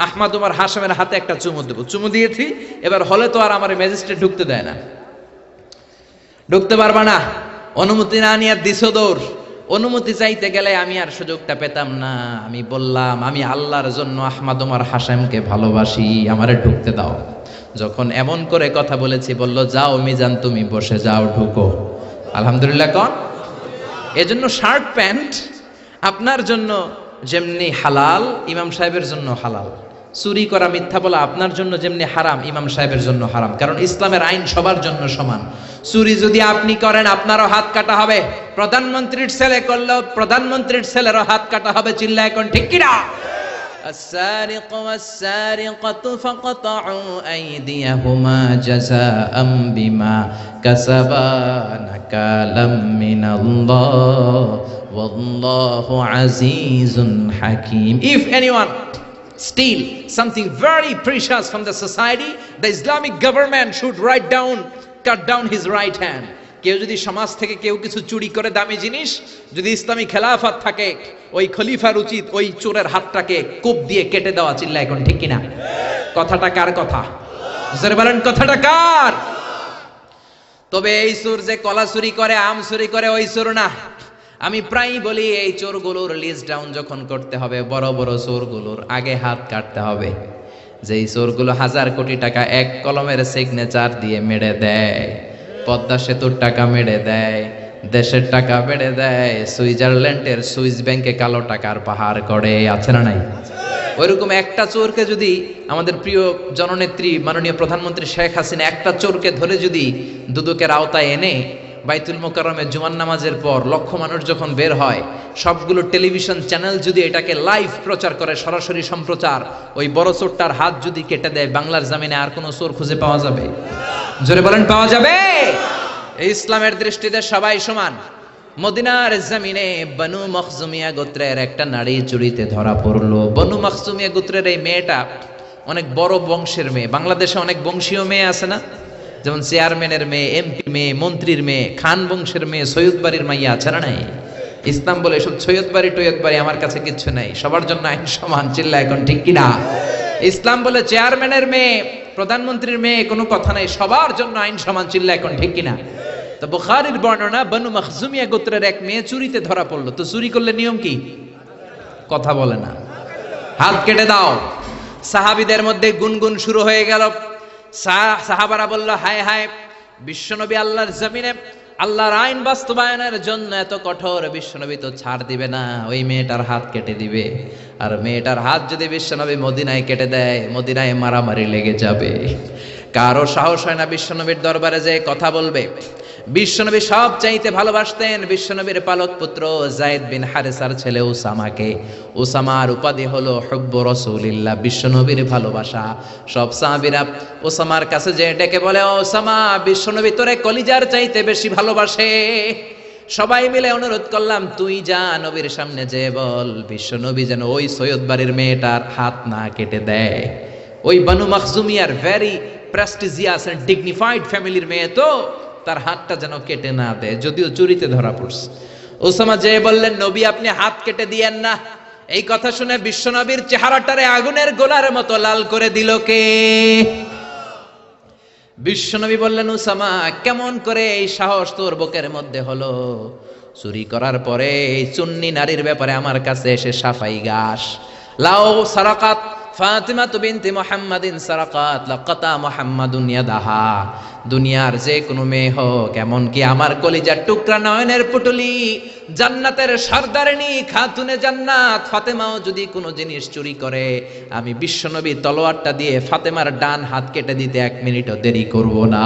আহমদ উমর হাশেমের হাতে একটা চুমু দেবো, চুমু দিয়েছি। এবার হলে তো আর আমার ম্যাজিস্ট্রেট ঢুকতে দেয় না, ঢুকতে পারবা না, অনুমতি না নিয়ে দিছো দৌড়। অনুমতি চাইতে গেলে আমি আর সুযোগটা পেতাম না। আমি বললাম আমি আল্লাহর জন্য আহমদ উমর হাশেমকে ভালোবাসি, আমারে ঢুকতে দাও। যখন এমন করে কথা বলেছি, বলল যাও মিজান তুমি বসে যাও, ঢুকো। আলহামদুলিল্লাহ কন। এজন্য শার্ট প্যান্ট আপনার জন্য যেমনি হালাল ইমাম সাহেবের জন্য হালাল, চুরি করা মিথ্যা বলা আপনার জন্য যেমনি হারাম ইমাম সাহেবের জন্য হারাম। কারণ ইসলামের আইন সবার জন্য সমান। চুরি যদি আপনি করেন আপনারও হাত কাটা হবে, প্রধানমন্ত্রীর ছেলে করলেও প্রধানমন্ত্রীর ছেলেরও হাত কাটা হবে। চিল্লা এখন ঠিক কিনা? السارق والسارقة فقطعوا أيديهما جزاء بما كسبا نكالا من الله والله عزيز حكيم. If anyone steal something very precious from the society, the Islamic government should cut down his right hand. কেউ যদি সমাজ থেকে কেউ কিছু চুরি করে দামি জিনিস, যদি ইসলামী খেলাফত থাকে, ওই খলিফার উচিত ওই চোরের হাতটাকে কোপ দিয়ে কেটে দেওয়া। চিল্লা এখন ঠিক কিনা? কথাটা কার কথা? জোরে বলেন কথাটা কার? তবে এই চোর যে কলা চুরি করে, আম চুরি করে, ওই চোর না। আমি প্রায়ই বলি এই চোরগুলোর লিস্ট ডাউন যখন করতে হবে, বড় বড় চোরগুলোর আগে হাত কাটতে হবে। যেই চোরগুলো 1000 কোটি টাকা এক কলমের সিগনেচার দিয়ে মেরে দেয়, পদ্মা সেতুর টাকা মেরে দেয়, দেশের টাকা মেরে দেয়, সুইজারল্যান্ডের সুইস ব্যাংকে কালো টাকার পাহাড় করে, আছে না নাই? ওইরকম একটা চোরকে যদি আমাদের প্রিয় জননেত্রী মাননীয় প্রধানমন্ত্রী শেখ হাসিনা একটা চোরকে ধরে যদি দুদকের আওতায় এনে বাইতুল মোকাররমে জুমার নামাজের পর লক্ষ মানুষ যখন বের হয়, সবগুলো টেলিভিশন চ্যানেল যদি এটাকে লাইভ প্রচার করে, সরাসরি সম্প্রচার, ওই বড় চোরটার হাত যদি কেটে দেয়, বাংলার জমিনে আর কোনো চোর খুঁজে পাওয়া যাবে? জোরে বলেন, পাওয়া যাবে? ইসলামের দৃষ্টিতে সবাই সমান। মদিনার জমিনে বনু মখজুমিয়া গোত্রের একটা নারী চুরিতে ধরা পড়লো। বনু মখজুমিয়া গোত্রের এই মেয়েটা অনেক বড় বংশের মেয়ে। বাংলাদেশে অনেক বংশীয় মেয়ে আছে না? যেমন চেয়ারম্যানের মেয়ে, এমপি মেয়ে, মন্ত্রীর মেয়ে, খান বংশের মেয়ে, সৈয়দ বাড়ির মাইয়া আছে না নাই? ইসলাম বলে এসব সৈয়দ বাড়ি টৈয়দ বাড়ি আমার কাছে কিচ্ছু নাই, সবার জন্য আইন সমান। চিল্লা এখন ঠিক কিনা? ইসলাম বলে চেয়ারম্যানের মেয়ে, প্রধানমন্ত্রীর মেয়ে, কোনো কথা নাই, সবার জন্য আইন সমান। চিল্লা এখন ঠিক কিনা? তো বুখারীর বর্ণনা, বনু মখজুমিয়া গোত্রের এক মেয়ে চুরিতে ধরা পড়লো। তো চুরি করলে নিয়ম কি? কথা বলে না, হাত কেটে দাও। সাহাবীদের মধ্যে গুনগুন শুরু হয়ে গেল। সাহাবারা বলল, হায় হায়, বিশ্বনবী আল্লাহর জমিনে আল্লাহর আইন বাস্তবায়নের জন্য এত কঠোর, বিশ্বনবী তো ছাড় দিবে না, ওই মেয়েটার হাত কেটে দিবে। আর মেয়েটার হাত যদি বিশ্বনবী মদিনায় কেটে দেয়, মদিনায় মারামারি লেগে যাবে। কারো সাহস হয় না বিশ্বনবীর দরবারে যে কথা বলবে। বিশ্বনবী সব চাইতে ভালোবাসতেন বিশ্বনবীর পালক পুত্র যায়েদ বিন হারেসার ছেলে উসামাকে। উসামার উপাধি হলো হুব্বু রাসূলিল্লাহ, বিশ্বনবীর ভালোবাসা। সব সাহাবীরা উসামার কাছে যে ডেকে বলে, উসামা, বিশ্বনবী তোরে কলিজার চাইতে বেশি ভালোবাসে। সবাই মিলে অনুরোধ করলাম, তুই যা নবীর সামনে যে বল বিশ্বনবী যেন ওই সৈয়দ বাড়ির মেয়েটার হাত না কেটে দেয়। ওই বনু মখজুমিয়ার ভেরি প্রেস্টিজিয়াস এন্ড ডিগনিফাইড ফ্যামিলির মেয়ে, তো তার হাতটা যেন কেটে না দেয়, যদিও চুরিতে ধরা পড়ছে। ওসামা যে বললেন, নবী আপনি হাত কেটে দিয়েন না। এই কথা শুনে বিশ্বনবীর চেহারাটারে আগুনের গোলার মতো লাল করে দিল কে? বিশ্বনবী বললেন, ওসামা, কেমন করে এই সাহস তোর বুকের মধ্যে হলো? চুরি করার পরে এই চুন্নি নারীর ব্যাপারে আমার কাছে এসে সাফাই গাস। লাও সারাকাত ফাতিমা বিনতে মুহাম্মাদিন সারাকাত লাকাতা মুহাম্মাদুন ইয়াদাহা। দুনিয়ার যে কোনো মেয়ে হোক, এমনকি আমার কলিজার টুকরা নয়নের পুটুলি জান্নাতের সরদারিনী খাতুনে জান্নাত ফাতেমাও যদি কোনো জিনিস চুরি করে, আমি বিশ্বনবী তলোয়ারটা দিয়ে ফাতেমার ডান হাত কেটে দিতে 1 মিনিটও দেরি করব না।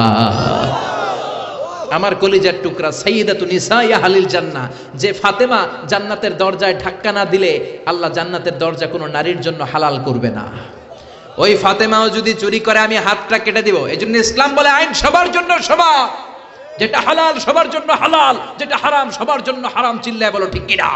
আমার কলিজার টুকরা সাইয়্যিদাতু নিসাই আহলিল জান্নাহ, যে ফাতেমা জান্নাতের দরজায় ধাক্কা না দিলে আল্লাহ জান্নাতের দরজা কোনো নারীর জন্য হালাল করবে না। ওই ফাতেমাও যদি চুরি করে, আমি হাতটা কেটে দিব। এজন্য ইসলাম বলে আইন সবার জন্য সমান। যেটা হালাল সবার জন্য হালাল, যেটা হারাম সবার জন্য হারাম। চিল্লায় বলো ঠিক কিনা?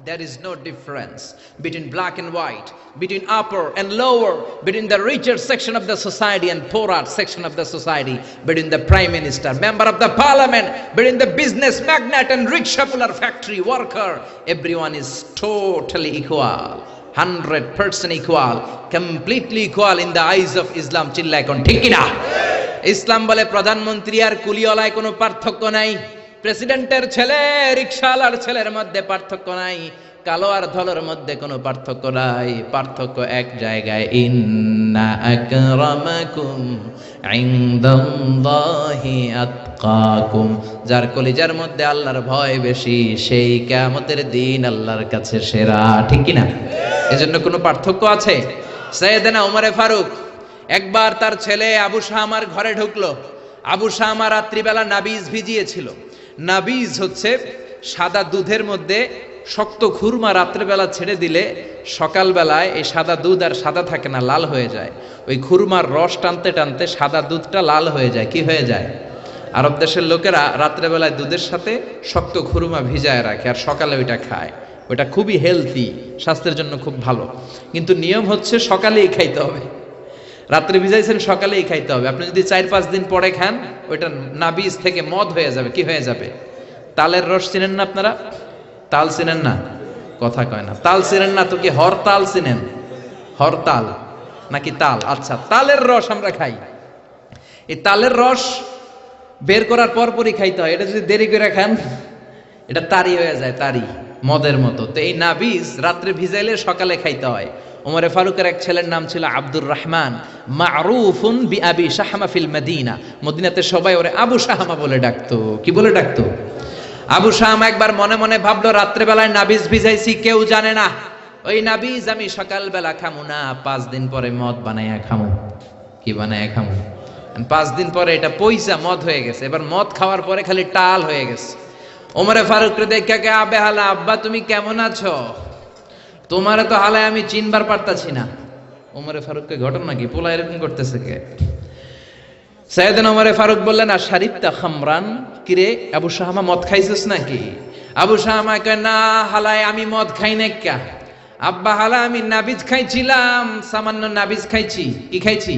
There is no difference between black and white, between upper and lower, between the richer section of the society and poorer section of the society, between the prime minister, member of the parliament, between the business magnate and rickshaw puller, factory worker. Everyone is totally equal, 100% equal, completely equal in the eyes of Islam. চিল্লা এখন ঠিক কিনা? ইসলাম বলে প্রধানমন্ত্রী আর কুলিওয়ালায় কোনো পার্থক্য নাই, প্রেসিডেন্টের ছেলে রিকশাওয়ালার ছেলের মধ্যে পার্থক্য নাই, কালো আর ধলার মধ্যে কোনো পার্থক্য নাই। পার্থক্য এক জায়গায়, ইন্না আকরামাকুম ইনদাল্লাহি আতকাকুম। যার কলিজার মধ্যে আল্লাহর ভয় বেশি, সেই কিয়ামতের দিন আল্লাহর কাছে সেরা। ঠিক কি না? এজন্য কোনো পার্থক্য আছে? সাইয়েদনা ওমরে ফারুক একবার তার ছেলে আবু শামার ঘরে ঢুকলো। আবু শামা রাত্রিবেলা নাবিজ ভিজিয়েছিল। নাবিজ হচ্ছে সাদা দুধের মধ্যে শক্ত খুরমা রাত্রেবেলা ছেড়ে দিলে সকালবেলায় এই সাদা দুধ আর সাদা থাকে না, লাল হয়ে যায়। ওই খুরমার রস টানতে টানতে সাদা দুধটা লাল হয়ে যায়। কি হয়ে যায়? আরব দেশের লোকেরা রাত্রেবেলায় দুধের সাথে শক্ত খুরমা ভিজায় রাখে আর সকালে ওইটা খায়। ওইটা খুবই হেলদি, স্বাস্থ্যের জন্য খুব ভালো, কিন্তু নিয়ম হচ্ছে সকালেই খাইতে হবে। রাত্রে ভিজাইছেন সকালেই খাইতে হবে। আপনি যদি 4-5 দিন পরে খান ওইটা নাবিজ থেকে মদ হয়ে যাবে। কি হয়ে যাবে? তালের রস চিনেন না আপনারা? তাল চিনেন না? কথা কয় না। তাল চিনেন না তো কি হরতাল চিনেন? হরতাল নাকি তাল? আচ্ছা, তালের রস আমরা খাই। এই তালের রস বের করার পরপরই খাইতে হয়। এটা যদি দেরি করে খান এটা তারি হয়ে যায়, তারি মদের মতো। তো এই নাবিজ রাত্রে ভিজাইলে সকালে খাইতে হয়। ওমরে ফারুকের এক ছেলের নাম ছিল আব্দুর রহমান, মারুফুন বি আবি শাহমা ফিল মদিনা। মদিনাতে সবাই ওরে আবু শাহমা বলে ডাকতো। কি বলে ডাকতো? আবু শাহমা। একবার মনে মনে ভাবলো রাত্রে বেলায় নাবিজ ভিজাইছি, কেউ জানে না। ওই নাবিজ আমি সকাল বেলা খামু না, 5 দিন পরে মদ বানাইয়া খামু। কি বানাইয়া খামু? 5 দিন পরে এটা পয়সা মদ হয়ে গেছে। এবার মদ খাওয়ার পরে খালি টাল হয়ে গেছে। ওমরে ফারুক রে দেখে কে আবে হালা, আব্বা তুমি কেমন আছো? তোমারে তো হালায় আমি চিনবার পারতাছি না। ওমরে ফারুককে ঘটনা কি? পোলা এরকম করতেছে কে? সাইয়েদনা ওমরে ফারুক বললেন আশারিবতা খামরান, কিরে আবু শাহমা মদ খাইছিস নাকি? আবু শাহমা কয় না হালায় আমি মদ খাই না। কা আব্বা হালা আমি নাবিজ খাইছিলাম, সামান্য নাবিজ খাইছি। কি খাইছি?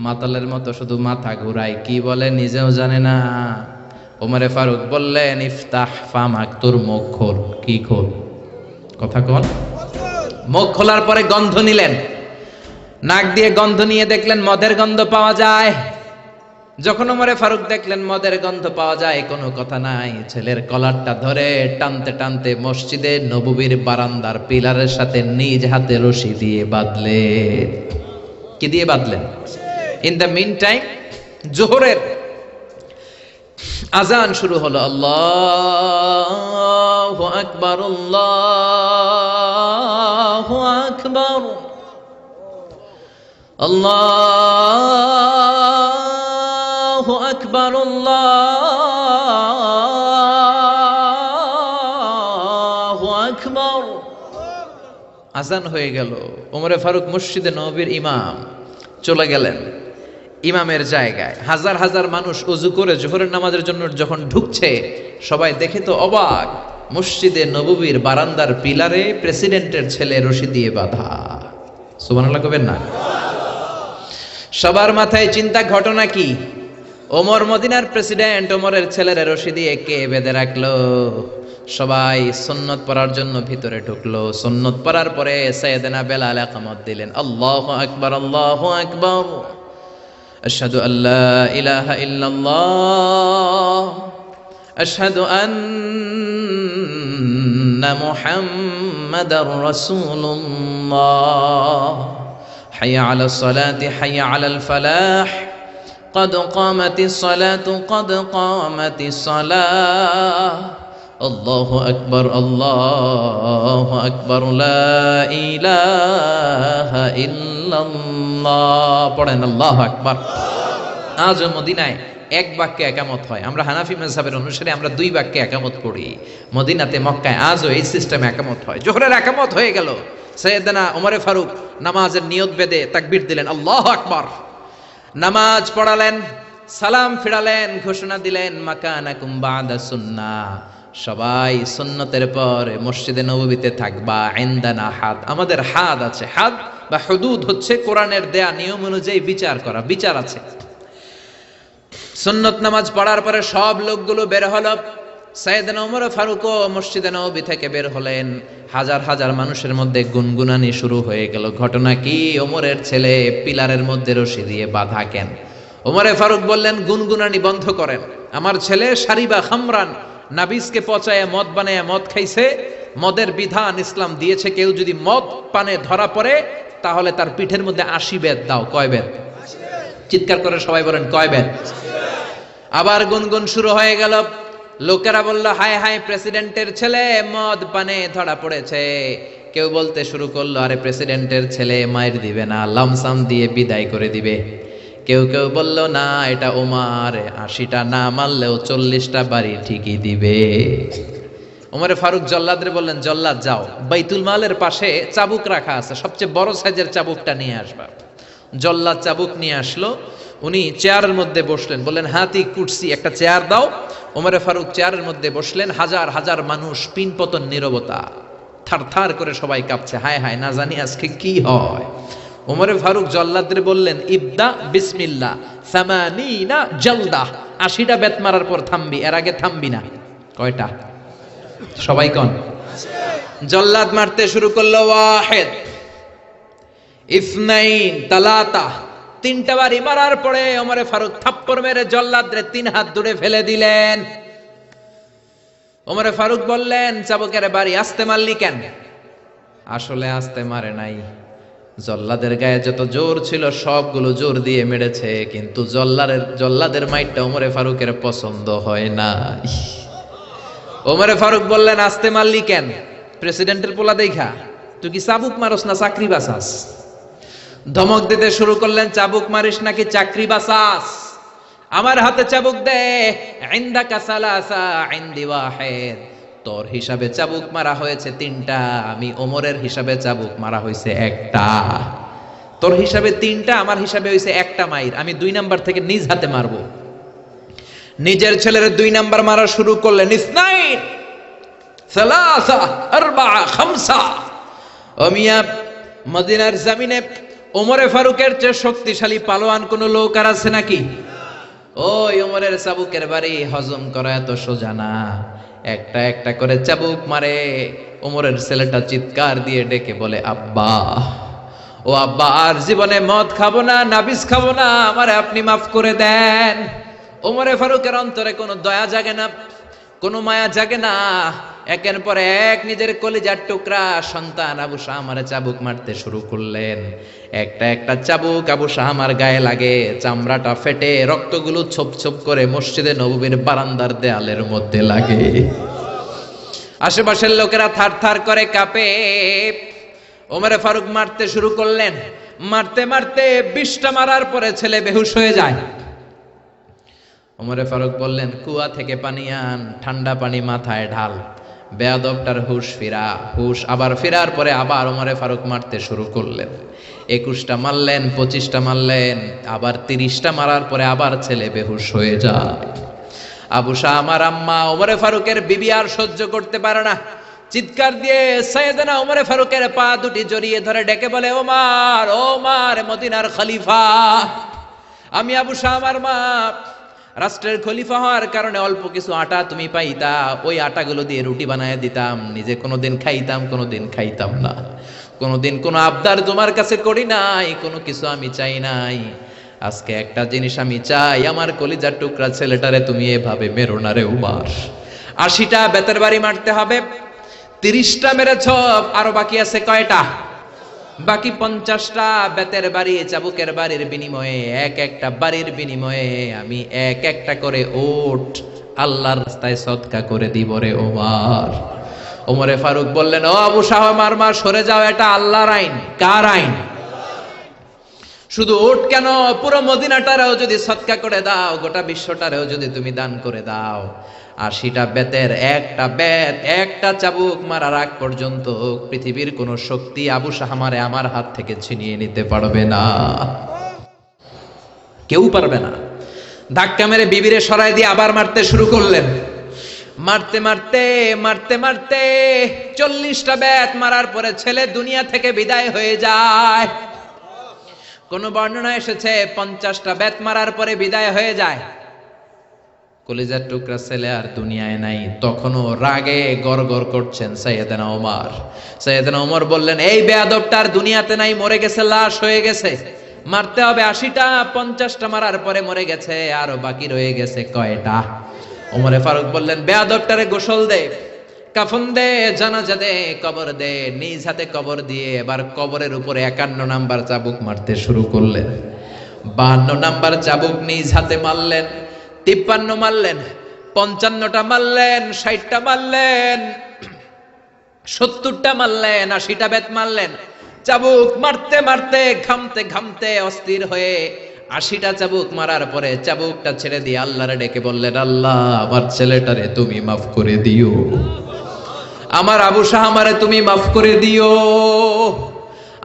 মাতালের মতো শুধু মাথা ঘুরায়, কি বলে নিজেও জানে না। ওমরে ফারুক বললেন ইফতাহ ফামাক, তোর মুখ খোল। কি খোল? কথা কল। মুখ খোলার পরে গন্ধ নিলেন, নাক দিয়ে গন্ধ নিয়ে দেখলেন মদের গন্ধ পাওয়া যায়। যখন ওমরে ফারুক দেখলেন মদের গন্ধ পাওয়া যায়, কোনো কথা নাই, ছেলের কলারটা ধরে টানতে টানতে মসজিদে নববীর বারান্দার পিলারের সাথে নিজ হাতে রশি দিয়ে বাঁধলেন। কি দিয়ে বাঁধলেন? ইন দ্য মিন টাইম জোহরের আজান শুরু হলো। আল্লাহু আকবার, আল্লাহু আকবার, আল্লাহু আকবার, আল্লাহু আকবার। আজান হয়ে গেল। ওমরে ফারুক মসজিদে নববীর ইমাম চলে গেলেন ইমামের জায়গায়। হাজার হাজার মানুষ ওযু করে জোহরের নামাজের জন্য যখন ঢুকছে, সবাই দেখে তো অবাক, মসজিদে নববীর বারান্দার পিলারে প্রেসিডেন্টের ছেলে রশি দিয়ে বাঁধা। সুবহানাল্লাহ কবেন না? সবার মাথায় চিন্তা, ঘটনা কি? ওমর মদিনার প্রেসিডেন্ট, ওমরের ছেলের রশি দিয়ে কে বেঁধে রাখলো? সবাই সুন্নত পড়ার জন্য ভিতরে ঢুকলো। সুন্নত পড়ার পরে সাইয়েদনা বেলাল ইকামত দিলেন। আল্লাহু আকবার, আল্লাহু আকবার, আশহাদু আল্লা ইলাহা ইল্লাল্লাহ, আশহাদু আন্না মুহাম্মাদার রাসূলুল্লাহ, হাইয়া আলাস সালাতি হাইয়া আলাল ফালাহ, قد قامت الصلاة قد قامت الصلاة, الله أكبر الله أكبر لا إله إلا الله। পড়েন আল্লাহু আকবার। আজ মদিনায় এক বাক্যে একামত হয়। আমরা হানাফি মাযহাবের অনুসারে আমরা 2 বাক্যে একামত পড়ি। মদিনাতে মক্কায় আজও এই সিস্টেমে একামত হয়। জোহরের একামত হয়ে গেল। সাইয়েদনা ওমরে ফারুক নামাজের নিয়ত বেঁধে তাকবীর দিলেন, আল্লাহু আকবার। নামাজ পড়ালেন, সালাম ফিরালেন, ঘোষণা দিলেন মাকানাকুম বাদা সুন্নাহ, সবাই সুন্নতের পর মসজিদে নববীতে থাকবা। ইনদানা হাদ, আমাদের হাদ আছে। হাদ বা হুদুদ হচ্ছে কোরআনের দেয়া নিয়ম অনুযায়ী বিচার করা, বিচার আছে। সুন্নত নামাজ পড়ার পরে সব লোকগুলো বের হলো। সাইয়েদনা ওমর ফারুকও মসজিদে নববী থেকে বের হলেন। হাজার হাজার মানুষের মধ্যে গুনগুনানি শুরু হয়ে গেল। ঘটনা কি? ওমরের ছেলে পিলারের মধ্যে রশি দিয়ে বাঁধা কেন? ওমরে ফারুক বললেন গুনগুনানি বন্ধ করেন। আমার ছেলে শারিবা খামরান, নাবিজকে পচায় মদ বানায় মদ খাইছে। মদের বিধান ইসলাম দিয়েছে, কেউ যদি মদ পানে ধরা পড়ে তাহলে তার পিঠের মধ্যে 80 বেত দাও। কয় বেত? চিৎকার করে সবাই বলেন কয় বেত? আবার গুনগুন শুরু হয়ে গেল। লোকেরা বলল হায় হায়, প্রেসিডেন্টের ছেলে মদ পানে ধরা পড়েছে। কেউ বলতে শুরু করলো আরে প্রেসিডেন্টের ছেলে মায়ের দিবে না, লামসাম দিয়ে বিদায় করে দিবে। কেউ কেউ বলল না, এটা ওমর, 80টা না মারলেও 40টা বাড়ি ঠিকই দিবে। ওমরে ফারুক জল্লাদরে বললেন, জল্লাদ যাও, বাইতুল মালের পাশে চাবুক রাখা আছে, সবচেয়ে বড় সাইজের চাবুকটা নিয়ে আসবা। জল্লাদ চাবুক নিয়ে আসলো। উনি চেয়ারের মধ্যে বসলেন, বললেন হাতি কুর্সি, একটা চেয়ার দাও। ওমরে ফারুক চেয়ারের মধ্যে বসলেন। হাজার হাজার মানুষ, পিনপতন নীরবতা, থার থার করে সবাই কাঁপছে। হায় হায়, না জানি আজকে কি হয়। ওমরে ফারুক জল্লাদরে বললেন, ইবদা বিসমিল্লাহ সামানিনা জালদা, 80টা বেত মারার পর থামবি, এর আগে থামবি না। কয়টা? সবাই কোন? জল্লাদ মারতে শুরু করলো, ওয়াহিদ ইসনাইন তালাতা, 3টা বাড়ি মারার পরে ওমরে ফারুক থাপ্পড় মেরে জল্লাদরে 3 হাত দূরে ফেলে দিলেন। ওমরে ফারুক বললেন, চাবুকের বাড়ি আস্তে মারলি কেন? আসলে আস্তে মারে নাই, জল্লাদের গায়ে যত জোর ছিল সবগুলো জোর দিয়ে মেরেছে, কিন্তু জল্লাদের মাইটটা ওমরে ফারুকের পছন্দ হয় না। ওমরে ফারুক বললেন, আস্তে মারলি কেন? প্রেসিডেন্টের পোলা দেখা? তুই কি চাবুক মারস না চাকরি বাঁচাস? ধমক দিতে শুরু করলেন, চাবুক মারিস নাকি চাকরি বাঁচাস? আমার হাতে চাবুক দে। ইনদাকা সালাসা ইনদি ওয়াহিদ, তোর হিসাবে চাবুক মারা হয়েছে 3টা, আমি ওমরের হিসাবে চাবুক মারা হয়েছে 1টা। তোর হিসাবে 3টা, আমার হিসাবে হয়েছে 1টা মাইর, আমি 2 নাম্বার থেকে নিজ হাতে মারবো। নিজের ছেলের 2 নাম্বার মারা শুরু করলেন, ইসনাইন সালাসা আরবা খামসা। ও মিয়া, মদিনার জমিনে ওমরে ফারুকের চেয়ে শক্তিশালী পালোয়ান কোন লোক আর আছে নাকি? ওই ওমরের চাবুকের বাড়ি হজম করা এত সোজা না। একটা একটা করে চাবুক মারে। ওমরের ছেলেটা চিৎকার দিয়ে ডেকে বলে, আব্বা, ও আব্বা, আর জীবনে মদ খাবো না, নাবিস খাবো না, আমারে আপনি মাফ করে দেন। ওমরে ফারুকের অন্তরে কোনো দয়া জাগে না, কোনো মায়া জাগে না। একের পর এক নিজের কলিজার টুকরা সন্তান আবু শাহমারে চাবুক মারতে শুরু করলেন। একটা একটা চাবুক আবু শাহমার গায়ে লাগে, চামড়াটা ফেটে রক্তগুলো ছোপ ছোপ করে মসজিদে নববীর বারান্দার দেয়ালের মধ্যে লাগে। আশেপাশের লোকেরা থার থার করে কাঁপে। ওমরে ফারুক মারতে শুরু করলেন। মারতে মারতে 20টা মারার পরে ছেলে বেহুশ হয়ে যায়। ওমরে ফারুক বললেন, কুয়া থেকে পানি আন, ঠান্ডা পানি মাথায় ঢাল। বেয়াদবটার হুশ আবার ফেরার পরে আবার ওমরে ফারুক মারতে শুরু করলেন। 21টা মারলেন, 25টা মারলেন, আবার 30টা মারার পরে আবার ছেলে বেহুশ হয়ে যায়। আবু শাহ আমার আম্মা ওমরে ফারুকের বিবি আর সহ্য করতে পারে না, চিৎকার দিয়ে সাইয়েদনা ওমরে ফারুকের পা দুটি জড়িয়ে ধরে ডেকে বলে, ওমর, ওমর মদিনার খলিফা। আমি আবু শাহ আমার মা, রাষ্ট্রের খলিফা হওয়ার কারণে অল্প কিছু আটা তুমি পাইতা, ওই আটাগুলো দিয়ে রুটি বানায় দিতাম, নিজে কোনোদিন খাইতাম, কোনোদিন খাইতাম না। কোনোদিন কোনো আবদার তোমার কাছে করি নাই, কোনো কিছু আমি চাই নাই। আজকে একটা জিনিস আমি চাই, আমার কলিজার টুকরা ছেলেটারে তুমি এভাবে মেরো না রে উমার। 80টা বেতের বাড়ি মারতে হবে, 30টা মেরেছ, আরো বাকি আছে কয়টা? বাকি 50টা বেতের বাড়ি চাবুকের বাড়ির বিনিময়ে, এক একটা বাড়ির বিনিময়ে আমি এক একটা করে ওট আল্লাহর রাস্তায় সদকা করে দিব রে ওমর। ওমরে ফারুক বললেন, ও আবু শাহ মারমা, সরে যাও, এটা আল্লাহর আইন। কার আইন? শুধু ওট কেন, পুরো মদিনাটারেও যদি সদকা করে দাও, গোটা বিশ্বটারেও যদি তুমি দান করে দাও, 80টা বেতের একটা বেত, একটা চাবুক মারার আগ পর্যন্ত পৃথিবীর কোন শক্তি আবু শাহমারে আমার হাত থেকে ছিনিয়ে নিতে পারবে না, কেউ পারবে না। ধাক্কা মেরে বিবিরে সরাই দিয়ে আবার মারতে শুরু করলেন। মারতে মারতে মারতে মারতে 40টা বেত মারার পরে ছেলে দুনিয়া থেকে বিদায় হয়ে যায়। কোন বর্ণনা এসেছে 50টা বেত মারার পরে বিদায় হয়ে যায়। কলিজার টুকরা ছেলে আর দুনিয়ায় নাই। তখনও রাগে গড়গড় করছেন সাইয়েদনা ওমর। সাইয়েদনা ওমর বললেন, এই বেয়াদবটার দুনিয়াতে নাই, মরে গেছে, লাশ হয়ে গেছে, মারতে হবে 80টা। 50টা মারার পরে মরে গেছে, আরো বাকি রয়ে গেছে কয়টা? ওমরে ফারুক বললেন, বেয়াদবটারে গোসল দে, কাফন দে, জানাজা দে, কবর দে। নিজ হাতে কবর দিয়ে এবার কবরের উপরে 51 নাম্বার চাবুক মারতে শুরু করলেন। 52 নাম্বার চাবুক নিজ হাতে মারলেন, 53 মারলেন, 55টা মারলেন, 60টা মারলেন, 70টা মারলেন, 80টা বেত মারলেন। চাবুক মারতে মারতে ঘামতে ঘামতে অস্থির হয়ে 80টা চাবুক মারার পরে চাবুকটা ছেড়ে দিয়ে আল্লাহরে ডেকে বললেন, আল্লাহ, আমার ছেলেটারে তুমি মাফ করে দিও, আমার আবু শাহ আমারে তুমি মাফ করে দিও,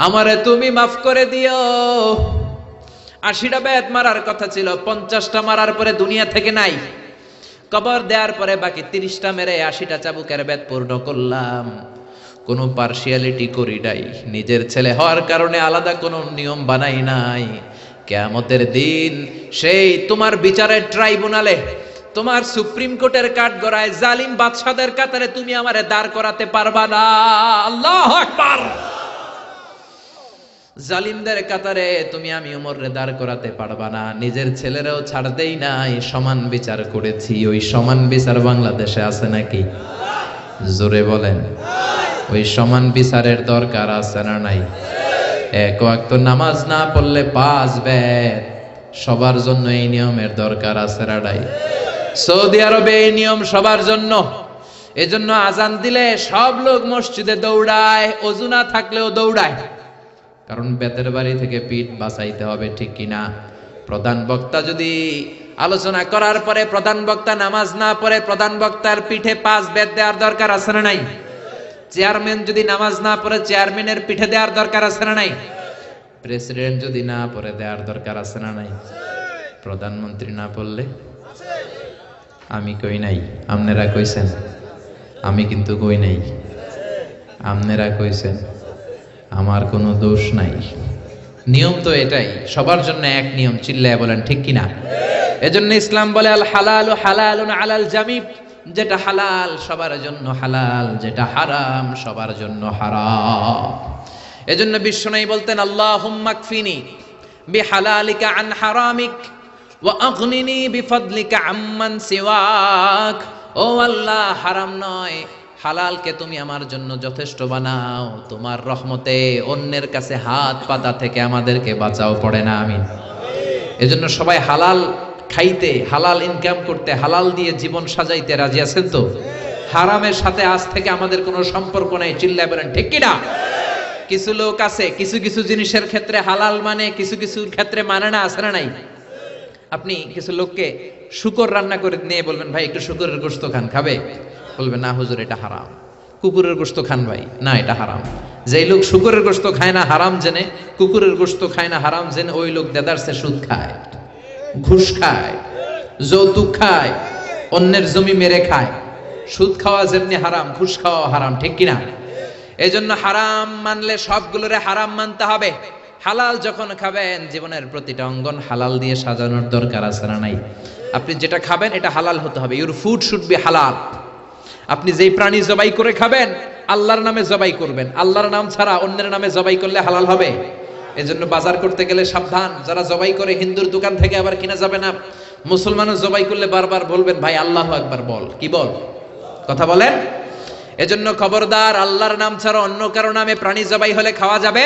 আমারে তুমি মাফ করে দিও। 80টা বেত মারার কথা ছিল, 50টা মারার পরে দুনিয়া থেকে নাই। কবর দেওয়ার পরে বাকি 30টা মেরে 80টা চাবুকের বেত পূর্ণ করলাম। কোনো পার্সিয়ালিটি করি নাই, নিজের ছেলে হওয়ার কারণে আলাদা কোনো নিয়ম বানাই নাই। কিয়ামতের দিন সেই তোমার বিচারের ট্রাইব্যুনালে, তোমার সুপ্রিম কোর্টের কাঠগড়ায় জালিম বাদশাদের কাতারে তুমি আমারে দাঁড় করাতে পারবা না। আল্লাহু আকবার। জালিমদের কাতারে তুমি আমি উমরে দাঁড় করাতে পারবা না। নিজের ছেলেরাও ছাড় দেই নাই, সমান বিচার করেছি। ওই সমান বিচার বাংলাদেশে আছে নাকি? জোরে বলেন, ওই সমান বিচারের দরকার আছে না নাই? এক ওয়াক্ত নামাজ না পড়লে 5 বেত, সবার জন্য এই নিয়মের দরকার আছে না নাই? সৌদি আরবে এই নিয়ম সবার জন্য। এজন্য আজান দিলে সব লোক মসজিদে দৌড়ায়, ওযু না থাকলেও দৌড়ায়, কারণ বেতের বাড়ি থেকে পিঠ বাঁচাইতে হবে, ঠিক কিনা? প্রধান বক্তা যদি আলোচনা করার পরে প্রধান বক্তা নামাজ না পড়ে, প্রধান বক্তার পিঠে 5 বেত দেওয়ার দরকার আছে না নাই? চেয়ারম্যান যদি নামাজ না পড়ে, চেয়ারম্যানের পিঠে দেওয়ার দরকার আছে না নাই? প্রেসিডেন্ট যদি না পড়ে, দেওয়ার দরকার আছে না নাই? প্রধানমন্ত্রী না পড়লে? আমি কই নাই, আপনারা কইছেন। আমি কিন্তু কই নাই, আপনারা কইছেন। আমার কোনো দোষ নাই। নিয়ম তো এটাই, সবার জন্য এক নিয়ম। চিল্লায় বলেন ঠিক কিনা? এজন্য ইসলাম বলে আল হালালু হালালুন আলাল জামি, যেটা হালাল সবার জন্য হালাল, যেটা হারাম সবার জন্য হারাম। এজন্য বিশ্বনবী বলতেন আল্লাহুম্মা কফিনি বিহালালিকা আন হারামিক ওয়া আগনিনি বিফদলিকা আম্মান সিওয়াক। ও আল্লাহ, হারাম নয় হালালকে তুমি আমার জন্য যথেষ্ট বানাও, তোমার রহমতে অন্যের কাছে হাত পাতা থেকে আমাদেরকে বাঁচাও। পড়ে না আমিন? এজন্য সবাই হালাল খাইতে, হালাল ইনকাম করতে, হালাল দিয়ে জীবন সাজাইতে রাজি আছেন তো? হারামের সাথে আজ থেকে আমাদের কোনো সম্পর্ক নাই। চিল্লায় বলেন ঠিক কিনা? কিছু লোক আছে কিছু কিছু জিনিসের ক্ষেত্রে হালাল মানে, কিছু কিছু ক্ষেত্রে মানে না, আছে না নাই? আপনি কিছু লোককে শুকর রান্না করে নিয়ে বলবেন ভাই একটু শুকরের গোশত খান, খাবে? বলবে না হুজুর এটা হারাম। কুকুরের গোশত খান ভাই, না এটা হারাম। যেই লোক শুকরের গোশত খায় না হারাম জেনে, কুকুরের গোশত খায় না হারাম জেনে, ওই লোক দেদারসে সুদ খায়, ঘুষ খায়, যৌতুক খায়, অন্যের জমি মেরে খায়। সুদ খাওয়া যেমনি হারাম, ঘুষ খাওয়া হারাম, ঠিক কিনা? এই জন্য হারাম মানলে সবগুলোরে হারাম মানতে হবে। হালাল যখন খাবেন, জীবনের প্রতিটা অঙ্গন হালাল দিয়ে সাজানোর দরকার আছে না নাই? আপনি যেটা খাবেন এটা হালাল হতে হবে। ইউর ফুড শুড বি হালাল। আপনি যেই প্রাণী জবাই করে খাবেন, আল্লাহর নামে জবাই করবেন। আল্লাহর নাম ছাড়া অন্যের নামে জবাই করলে হালাল হবে? এজন্য বাজার করতে গেলে সাবধান। যারা জবাই করে হিন্দুর দোকান থেকে আবার কিনা যাবে না। মুসলমানও জবাই করলে বারবার বলবেন ভাই আল্লাহু আকবার বল। কি বল? কথা বলেন। এজন্য খবরদার, আল্লাহর নাম ছাড়া অন্য কারো নামে প্রাণী জবাই হলে খাওয়া যাবে।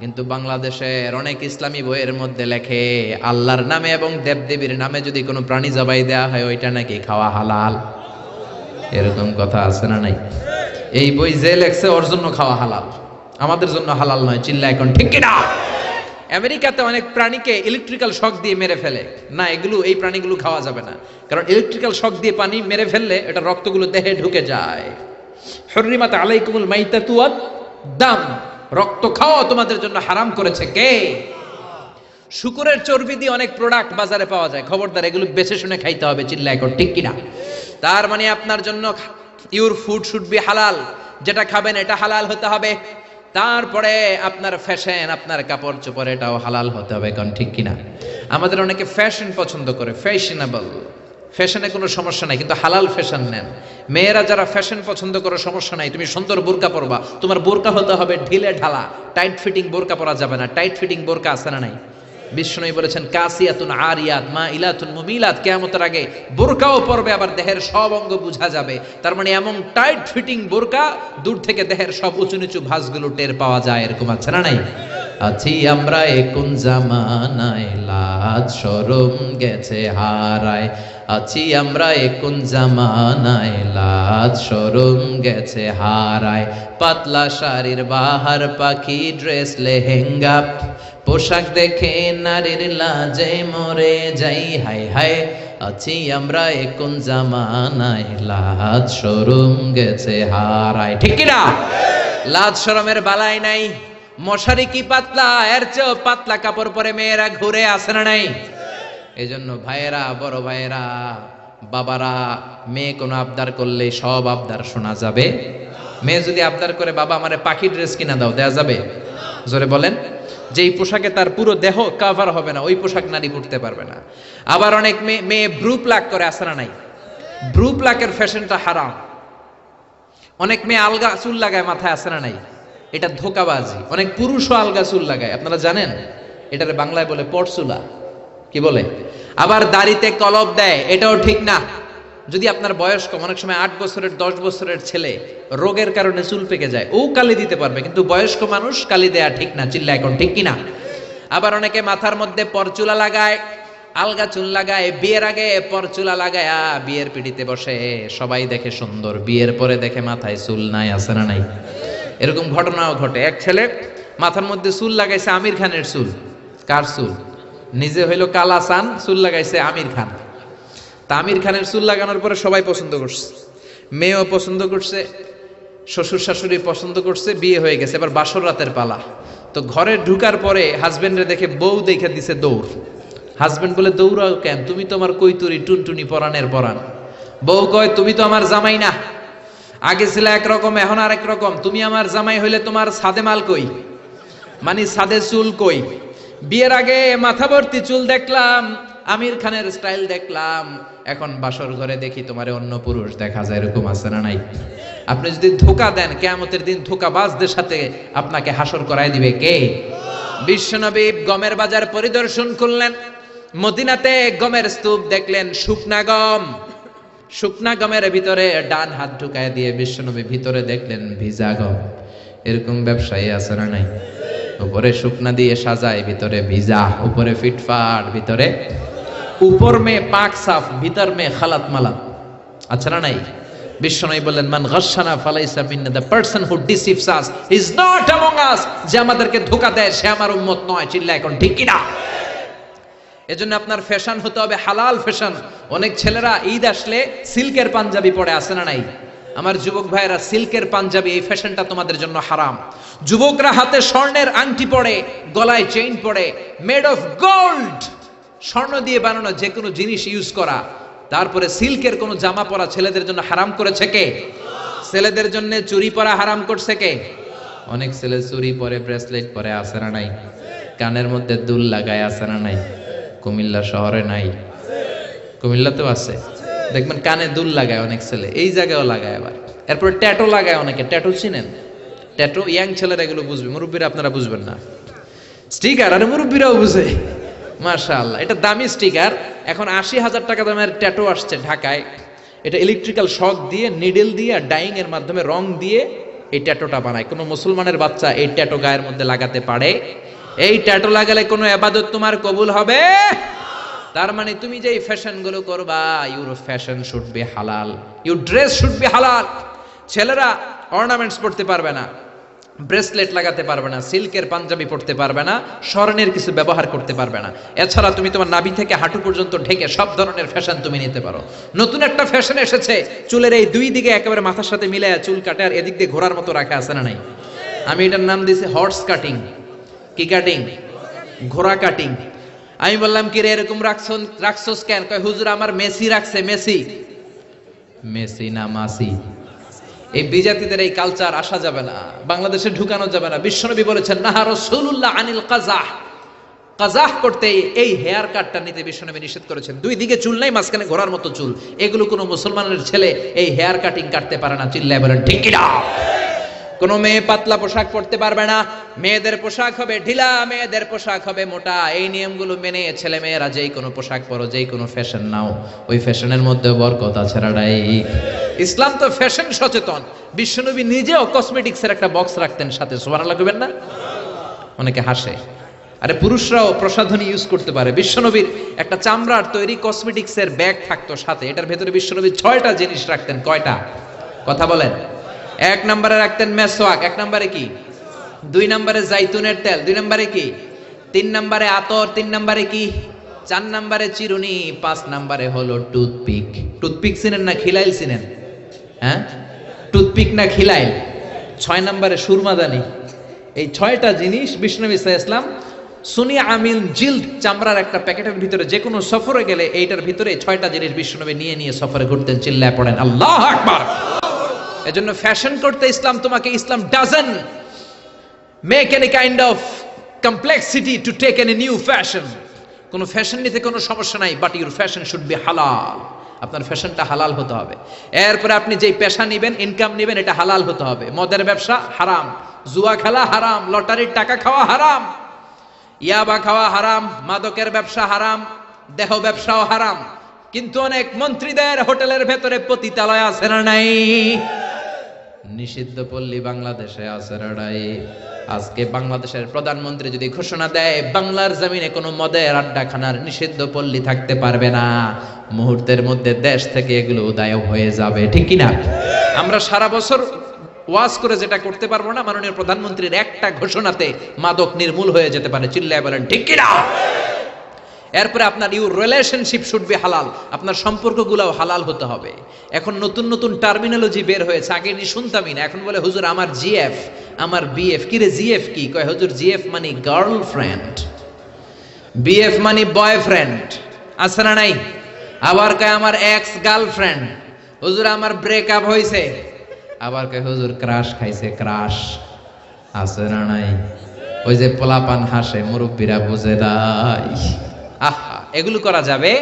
কিন্তু বাংলাদেশের অনেক ইসলামী বইয়ের মধ্যে লেখে আল্লাহর নামে এবং দেবদেবীর নামে যদি কোনো প্রাণী জবাই দেওয়া হয় ওইটা নাকি খাওয়া হালাল। এরকম কথা আছে না নাই? এই বই যে লেখছে ওর জন্য খাওয়া হালাল, আমাদের জন্য হালাল নয়। চিল্লা এখন ঠিক কিনা? আমেরিকাতে অনেক প্রাণীকে ইলেকট্রিক্যাল শক দিয়ে মেরে ফেলে। না, এগুলো এই প্রাণীগুলো খাওয়া যাবে না, কারণ ইলেকট্রিক্যাল শক দিয়ে পানি মেরে ফেললে এটা রক্তগুলো দেহে ঢুকে যায়। হুররিমাত আলাইকুমুল মাইতাতু ওয়াদ দাম, রক্ত খাওয়া তোমাদের জন্য হারাম করেছে কে? শুকরের চর্বি দিয়ে অনেক প্রোডাক্ট বাজারে পাওয়া যায়, খবরদার এগুলো বেছে শুনে খাইতে হবে। চিল্লা এখন ঠিক কিনা? তার মানে আপনার জন্য ইউর ফুড শুড বি হালাল, যেটা খাবেন এটা হালাল হতে হবে। তারপরে আপনার ফ্যাশন, আপনার কাপড় চোপড় এটাও হালাল হতে হবে, কারণ ঠিক কিনা? আমাদের অনেকে ফ্যাশন পছন্দ করে, ফ্যাশনেবল, ফ্যাশনে কোনো সমস্যা নাই, কিন্তু হালাল ফ্যাশন নেন। মেয়েরা যারা ফ্যাশন পছন্দ করে সমস্যা নাই, তুমি সুন্দর বোরকা পরবা, তোমার বোরকা হতে হবে ঢিলে ঢালা, টাইট ফিটিং বোরকা পরা যাবে না। টাইট ফিটিং বোরকা আছে না নাই? বিষ্ণু বলেছেন কাসিয়াতুন আরিয়াত মা ইলাতুন মুমিলাত, কিয়ামতের আগে বোরকাও পরবে, আবার দেহের সব অঙ্গ বোঝা যাবে। তার মানে এমন টাইট ফিটিং বোরকা দূর থেকে দেহের সব উঁচু নিচু ভাঁজগুলো টের পাওয়া যায়। এরকম আছে না নাই? আছি আমরা কোন জামানায়, লাজ শরম গেছে হারায়। আছি আমরা কোন জামানায়, লাজ শরম গেছে হারায়। পাতলা শাড়ির বাহার পাখি ড্রেস লেহেঙ্গা, পোশাক দেখে নারীর লাজে মরে যাই। হায় হায়, আছি আমরা কোন জামানায়, লাজ শরম গেছে হারায়। ঠিক কিনা? লাজ শরমের বালাই নাই। মশারি কি পাতলা, এর চেয়েও পাতলা কাপড় পরে মেয়েরা ঘুরে আসে না নাই? এই জন্য ভাইয়েরা, বড় ভাইয়েরা, বাবারা, মেয়ে কোনো আবদার করলে সব আবদার শোনা যাবে। মেয়ে যদি আবদার করে বাবা আমারে পাখি ড্রেস কিনা দাও, দেয়া যাবে? জোরে বলেন। যেই পোশাকে তার পুরো দেহ কভার হবে না, ওই পোশাক নারী পরতে পারবে না। আবার অনেক মেয়ে ব্রু প্লাক করে, আসে না নাই? ব্রু প্লাকের ফ্যাশনটা হারাম। অনেক মেয়ে আলগা চুল লাগায় মাথায়, আসে না নাই? এটা ধোকাবাজি। অনেক পুরুষও আলগা চুল লাগায়, আপনারা জানেন? এটারে বাংলায় বলে পরচুলা। কি বলে? আবার দাড়িতে কলপ দেয়, এটাও ঠিক না। যদি আপনার বয়স কম, অনেক সময় 8 বছরের 10 বছরের ছেলে রোগের কারণে চুল পেকে যায়, ও কালি দিতে পারবে, কিন্তু বয়স্ক মানুষ কালি দেয়া ঠিক না। চিল্লা এখন ঠিক কিনা? আবার অনেকে মাথার মধ্যে পরচুলা লাগায়, আলগা চুল লাগায়, বিয়ের আগে পরচুলা লাগায় বিয়ের পিড়িতে বসে, সবাই দেখে সুন্দর, বিয়ের পরে দেখে মাথায় চুল নাই, আছে না নাই? এরকম ঘটনাও ঘটে। এক ছেলে মাথার মধ্যে চুল লাগাইছে আমির খানের চুল। কার চুল? নিজে হইল কালা চান, চুল লাগাইছে আমির খান। তা আমির খানের চুল লাগানোর পরে সবাই পছন্দ করছে, মেয়েও পছন্দ করছে, শ্বশুর শাশুড়ি পছন্দ করছে, বিয়ে হয়ে গেছে। এবার বাসর রাতের পালা। তো ঘরে ঢুকার পরে হাজবেন্ডে দেখে বউ দেখে দিছে দৌড়। হাজবেন্ড বলে, দৌড়াও কেন? তুমি তো আমার কৈতুরি টুনটুনি পরাণের পরাণ। বউ কয়, তুমি তো আমার জামাই না, আগে ছিল একরকম এখন আর এক রকম। তুমি আমার জামাই হইলে তোমার সাদে মাল কই, মানে সাদে চুল কই? বিয়ের আগে মাথা ভর্তি চুল দেখলাম, আমির খানের স্টাইল দেখলাম, এখন বাসর ঘরে দেখি তোমারে অন্য পুরুষ দেখা যায়। এরকম আছে না নাই? আপনি যদি ধোকা দেন, কিয়ামতের দিন ধোকাবাজদের সাথে আপনাকে হাসর করায় দিবে কে? বিশ্বনবী গমের বাজার পরিদর্শন করলেন, মদিনাতে গমের স্তূপ দেখলেন, শুকনা গম। শুকনা গমের ভিতরে ডান হাত ঢুকায় দিয়ে বিশ্বনবী ভিতরে দেখলেন ভিজা গম। এরকম ব্যবসায়ী আছে না নাই? উপরে শুকনা দিয়ে সাজায়, ভিতরে ভিজা, উপরে ফিটফাট, ভিতরে উপর মে পাক সাফ, ভিতর মে খালাত মালাত, আচ্ছা না নাই? বিশ্বনবী বললেন, মান গাশশানা ফালাইসা মিন্না, the person who deceives us is not among us. যে আমাদেরকে ধোঁকা দেয় সে আমার উম্মত নয়। চিল্লা এখন ঠিক কি না? এজন্য আপনার ফ্যাশন হতে হবে হালাল ফ্যাশন। অনেক ছেলেরা ঈদ আসলে সিল্কের পাঞ্জাবি পরে, আসে না নাই? আমার যুবক ভাইয়েরা, সিল্কের পাঞ্জাবি, এই ফ্যাশনটা তোমাদের জন্য হারাম। যুবকরা হাতে স্বর্ণের আংটি পরে, গলায় চেইন পরে, মেড অফ গোল্ড, স্বর্ণ দিয়ে বানানো যে কোনো জিনিস ইউজ করা, তারপরে সিল্কের কোনো জামা পরা ছেলেদের জন্য হারাম করেছে কে? ছেলেদের জন্য চুরি পরা হারাম করছে কে? অনেক ছেলে চুরি পরে, ব্রেসলেট পরে, আছে না নাই? কানের মধ্যে দুল লাগায়, আছে না নাই? কুমিল্লা শহরে নাই? কুমিল্লাতেও আছে, দেখবেন কানে দুল লাগায় অনেক ছেলে, এই জায়গায়ও লাগায়। আবার এরপর ট্যাটু লাগায় অনেকে। ট্যাটু চিনেন? ট্যাটু ইয়াং ছেলেরা এগুলো বুঝবে, মুরব্বীরা আপনারা বুঝবেন না। স্টিকার, আরে মুরব্বীরাও বুঝে, মাশাআল্লাহ। এটা দামি স্টিকার। এখন 80,000 টাকা দামের ট্যাটু আসছে ঢাকায়। এটা ইলেকট্রিক্যাল শক দিয়ে, নিডেল দিয়ে, ডাইং এর মাধ্যমে রং দিয়ে এই ট্যাটুটা বানায়। কোনো মুসলমানের বাচ্চা এই ট্যাটু গায়ের মধ্যে লাগাতে পারে? এই ট্যাটু লাগালে কোনো ইবাদত তোমার কবুল হবে? তার মানে তুমি যে ফ্যাশন গুলো করবা, ইউর ফ্যাশন শুড বি হালাল, ইউর ড্রেস শুড বি হালাল। ছেলেরা অর্নামেন্টস পড়তে পারবে না, ব্রেসলেট লাগাতে পারবে না, সিল্কের পাঞ্জাবি পড়তে পারবে না, স্বর্ণের কিছু ব্যবহার করতে পারবে না। এছাড়া তুমি তোমার নাভি থেকে হাঁটু পর্যন্ত ঢেকে সব ধরনের ফ্যাশন তুমি নিতে পারো। নতুন একটা ফ্যাশন এসেছে, চুলের এই দুই দিকে একেবারে মাথার সাথে মিলায় চুল কাটে, আর এদিক দিয়ে ঘোড়ার মতো রাখা, আছে না নাই? আমি এটার নাম দিয়েছি হর্স কাটিং। কি কাটিং? ঘোড়া কাটিং। আমি বললাম, কি রে এরকম রাখছস কেন? কয়, হুজুর আমার মেসি রাখছে। মেসি? মেসি না মাসি। এই বিজাতিদের এই কালচার আসা যাবে না, বাংলাদেশে ঢুকানো যাবে না। বিশ্বনবী বলেছেন, নাহা রাসূলুল্লাহ আনিল কাযাহ, কাযাহ করতে, এই হেয়ার কাটটা নিতে বিশ্বনবী নিষেধ করেছেন। দুই দিকে চুল নাই, মাঝখানে ঘোড়ার মতো চুল। এগুলো কোনো মুসলমানের ছেলে এই হেয়ার কাটিং কাটতে পারে না। চিল্লায় বলেন ঠিক কি না? কোনো মেয়ে পাতলা পোশাক পরতে পারবে না। মেয়েদের পোশাক হবে ঢিলা, মেয়েদের পোশাক হবে মোটা। এই নিয়মগুলো মেনে ছেলে মেয়েরা যেই কোনো পোশাক পরো, যেই কোনো ফ্যাশন নাও, ওই ফ্যাশনের মধ্যে বরকত আছে রাডাই। ইসলাম তো ফ্যাশন সচেতন। বিশ্বনবী নিজেও কসমেটিক্সের একটা বক্স রাখতেন সাথে, সুবহানাল্লাহ কইবেন না? অনেকে হাসে, আরে পুরুষরাও প্রসাধনী ইউজ করতে পারে। বিশ্বনবীর একটা চামড়ার তৈরি কসমেটিক্সের ব্যাগ থাকতো সাথে, এটার ভেতরে বিশ্বনবী 6টা জিনিস রাখতেন। কয়টা? কথা বলেন। 1 নম্বরে রাখতেন মেসওয়াক। 1 নম্বরে কি? 2 নম্বরে জাইতুনের তেল। 2 নম্বরে কি? 3 নম্বরে আতর। 3 নম্বরে কি? 4 নম্বরে চিরুনি। 5 নম্বরে হলো টুথপিক। টুথপিক চিনেন না খিলাইল চিনেন? হ্যাঁ, টুথপিক না খিলাইল। 6 নম্বরে সুরমাদানি। এই 6টা জিনিস বিশ্বনবী সাল্লাল্লাহু আলাইহি ওয়াসাল্লাম সুনি আমিল জিল্দ চামড়ার একটা প্যাকেটের ভিতরে যে কোনো সফরে গেলে এইটার ভিতরে 6টা জিনিস বিশ্বনবী নিয়ে নিয়ে সফরে ঘুরতেন। চিল্লায় পড়েন আল্লাহু আকবার। এজন্য ফ্যাশন করতে ইসলাম তোমাকে, Islam doesn't make any kind of complexity to take any new fashion. কোনো ফ্যাশন নিতে কোনো সমস্যা নাই, but your fashion should be halal. আপনার ফ্যাশনটা হালাল হতে হবে। এরপরে আপনি যেই পেশা নেবেন, ইনকাম নেবেন, এটা হালাল হতে হবে। মদের ব্যবসা হারাম, জুয়া খেলা হারাম, লটারির টাকা খাওয়া হারাম, ইয়াবা খাওয়া হারাম, মাদকের ব্যবসা হারাম, দেহ ব্যবসাও হারাম। কিন্তু অনেক মন্ত্রীদের হোটেলের ভেতরে পতিতালয় আছে না নাই? নিষিদ্ধ পল্লী বাংলাদেশে আছে না নাই? আজকে বাংলাদেশের প্রধানমন্ত্রী যদি ঘোষণা দেয় বাংলার জমিনে কোনো মদের আড্ডাখানার নিষিদ্ধ পল্লী থাকতে পারবে না, মুহূর্তের মধ্যে দেশ থেকে এগুলো উদয় হয়ে যাবে, ঠিক কিনা? আমরা সারা বছর ওয়াজ করে যেটা করতে পারবো না, মাননীয় প্রধানমন্ত্রীর একটা ঘোষণাতে মাদক নির্মূল হয়ে যেতে পারে। চিল্লায় বলেন ঠিক কিনা? এরপরে আপনার your relationship should be halal, আপনার সম্পর্কগুলোও হালাল হতে হবে। এখন নতুন নতুন টার্মিনোলজি বের হয়েছে, আগে নি শুনতামই না। এখন বলে হুজুর আমার জিএফ, আমার বিএফ। কি রে জিএফ কি? কয় হুজুর জিএফ মানে গার্লফ্রেন্ড, বিএফ মানে বয়ফ্রেন্ড, আছে না নাই? আবার কয় আমার এক্স গার্লফ্রেন্ড। হুজুর আমার ব্রেকআপ হয়েছে। আবার কয় হুজুর ক্রাশ খাইছে, ক্রাশ, আছে না নাই? ওই যে পোলাপান হাসে, মুরব্বীরা বুঝে নাই। আহা, এগুলো করা যাবে?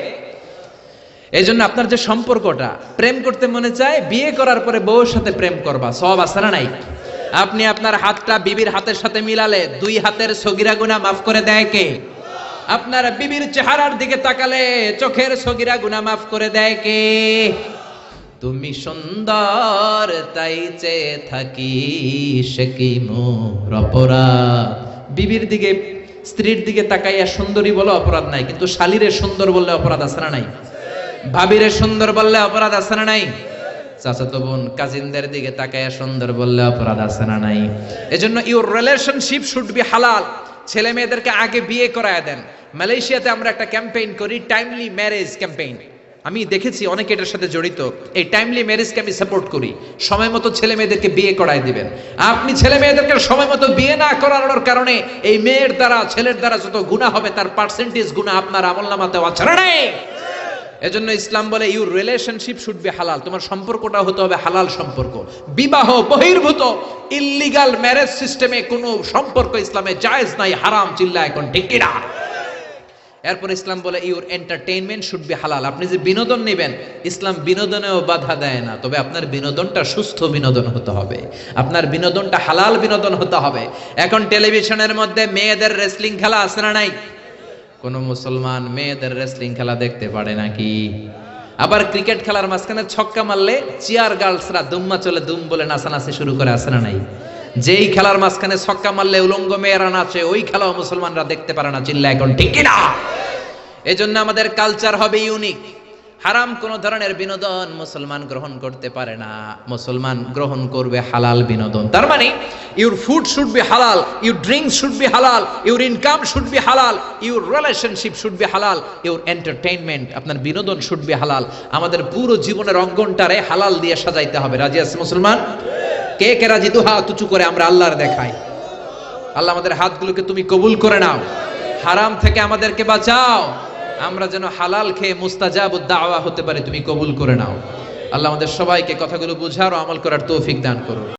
এই জন্য আপনার যে সম্পর্কটা, প্রেম করতে মনে চায়, বিয়ে করার পরে বউর সাথে প্রেম করবা, সব আছে না নাই? আপনি আপনার হাতটা বিবির হাতের সাথে মিলালে 2 হাতের সগীরা গুনাহ মাফ করে দেয় কে? আপনার বিবির চেহারার দিকে তাকালে চোখের সগীরা গুনাহ মাফ করে দেয় কে? তুমি সুন্দর তাই চেয়ে থাকি, সে কি মোর অপরাধ? বিবির দিকে, স্ত্রীর দিকে তাকাইয়া সুন্দরী বলে অপরাধ নাই, কিন্তু শালীরে সুন্দর বললে অপরাধ আছে না নাই? ভাবিরে সুন্দর বললে অপরাধ আছে না নাই? চাচাতো বোন, কাজিনদের দিকে তাকাইয়া সুন্দর বললে অপরাধ আছে না নাই? এজন্য ইউর রিলেশনশিপ শুড বি হালাল। ছেলে মেয়েদেরকে আগে বিয়ে করায় দেন। মালয়েশিয়াতে আমরা একটা ক্যাম্পেইন করি, টাইমলি ম্যারেজ ক্যাম্পেইন। আমি দেখেছি অনেকে এটার সাথে জড়িত। এই টাইমলি ম্যারেজকে আমি সাপোর্ট করি। সময় মতো ছেলে মেয়েদেরকে বিয়ে করায় দিবেন। আপনি ছেলে মেয়েদেরকে সময় মতো বিয়ে না করানোর কারণে এই মেয়ের দ্বারা, ছেলের দ্বারা যত গুনাহ হবে তার পার্সেন্টেজ গুনাহ আপনার আমলনামাতে আছে না নাই? এজন্য ইসলাম বলে ইউর রিলেশনশিপ শুড বি হালাল। তোমার সম্পর্কটা হতে হবে হালাল সম্পর্ক। বিবাহ বহির্ভূত ইল্লিগাল ম্যারেজ সিস্টেমে কোনো সম্পর্ক ইসলামে জায়েজ নাই, হারাম। চিল্লা এখন ঠিক কিনা? এরপর ইসলাম বলে ইউর এন্টারটেইনমেন্ট শুড বি হালাল। আপনি যে বিনোদন নেবেন, ইসলাম বিনোদনেও বাধা দেয় না, তবে আপনার বিনোদনটা সুস্থ বিনোদন হতে হবে, আপনার বিনোদনটা হালাল বিনোদন হতে হবে। এখন টেলিভিশনের মধ্যে মেয়েদের রেসলিং খেলা আছে না নাই? কোন মুসলমান মেয়েদের রেসলিং খেলা দেখতে পারে নাকি? আবার ক্রিকেট খেলার মাঝখানে ছক্কা মারলে চিয়ার গার্লসরা দুম্মা চলে দুম বলে নাচানাচি শুরু করে, আছে না নাই? যেই খেলার মাঝখানে ছক্কা মারলে উলঙ্গ মেয়েরা নাচে, ওই খেলাও মুসলমানরা দেখতে পারে না। চিল্লা এখন ঠিক কিনা? এজন্য আমাদের কালচার হবে ইউনিক। হারাম কোন ধরনের বিনোদন মুসলমান গ্রহণ করতে পারে না। মুসলমান গ্রহণ করবে হালাল বিনোদন। তার মানে ইউর ফুড শুড বি হালাল, ইউর ড্রিঙ্কস শুড বি হালাল, ইউর ইনকাম শুড বি হালাল, ইউর রিলেশনশিপ শুড বি হালাল, ইউর এন্টারটেইনমেন্ট, আপনার বিনোদন শুড বি হালাল। আমাদের পুরো জীবনের অঙ্গনটারে হালাল দিয়ে সাজাইতে হবে। রাজি আছে মুসলমান? কে কে রাজি? দু হাত উঁচু করে আমরা আল্লাহর দেখাই। আল্লাহ আমাদের হাতগুলোকে তুমি কবুল করে নাও, হারাম থেকে আমাদেরকে বাঁচাও, আমরা যেন হালাল খেয়ে মুস্তাজাবুদ দাওয়া হতে পারি, তুমি কবুল করে নাও। আল্লাহ আমাদের সবাইকে কথাগুলো বুঝার ও আমল করার তৌফিক দান করো।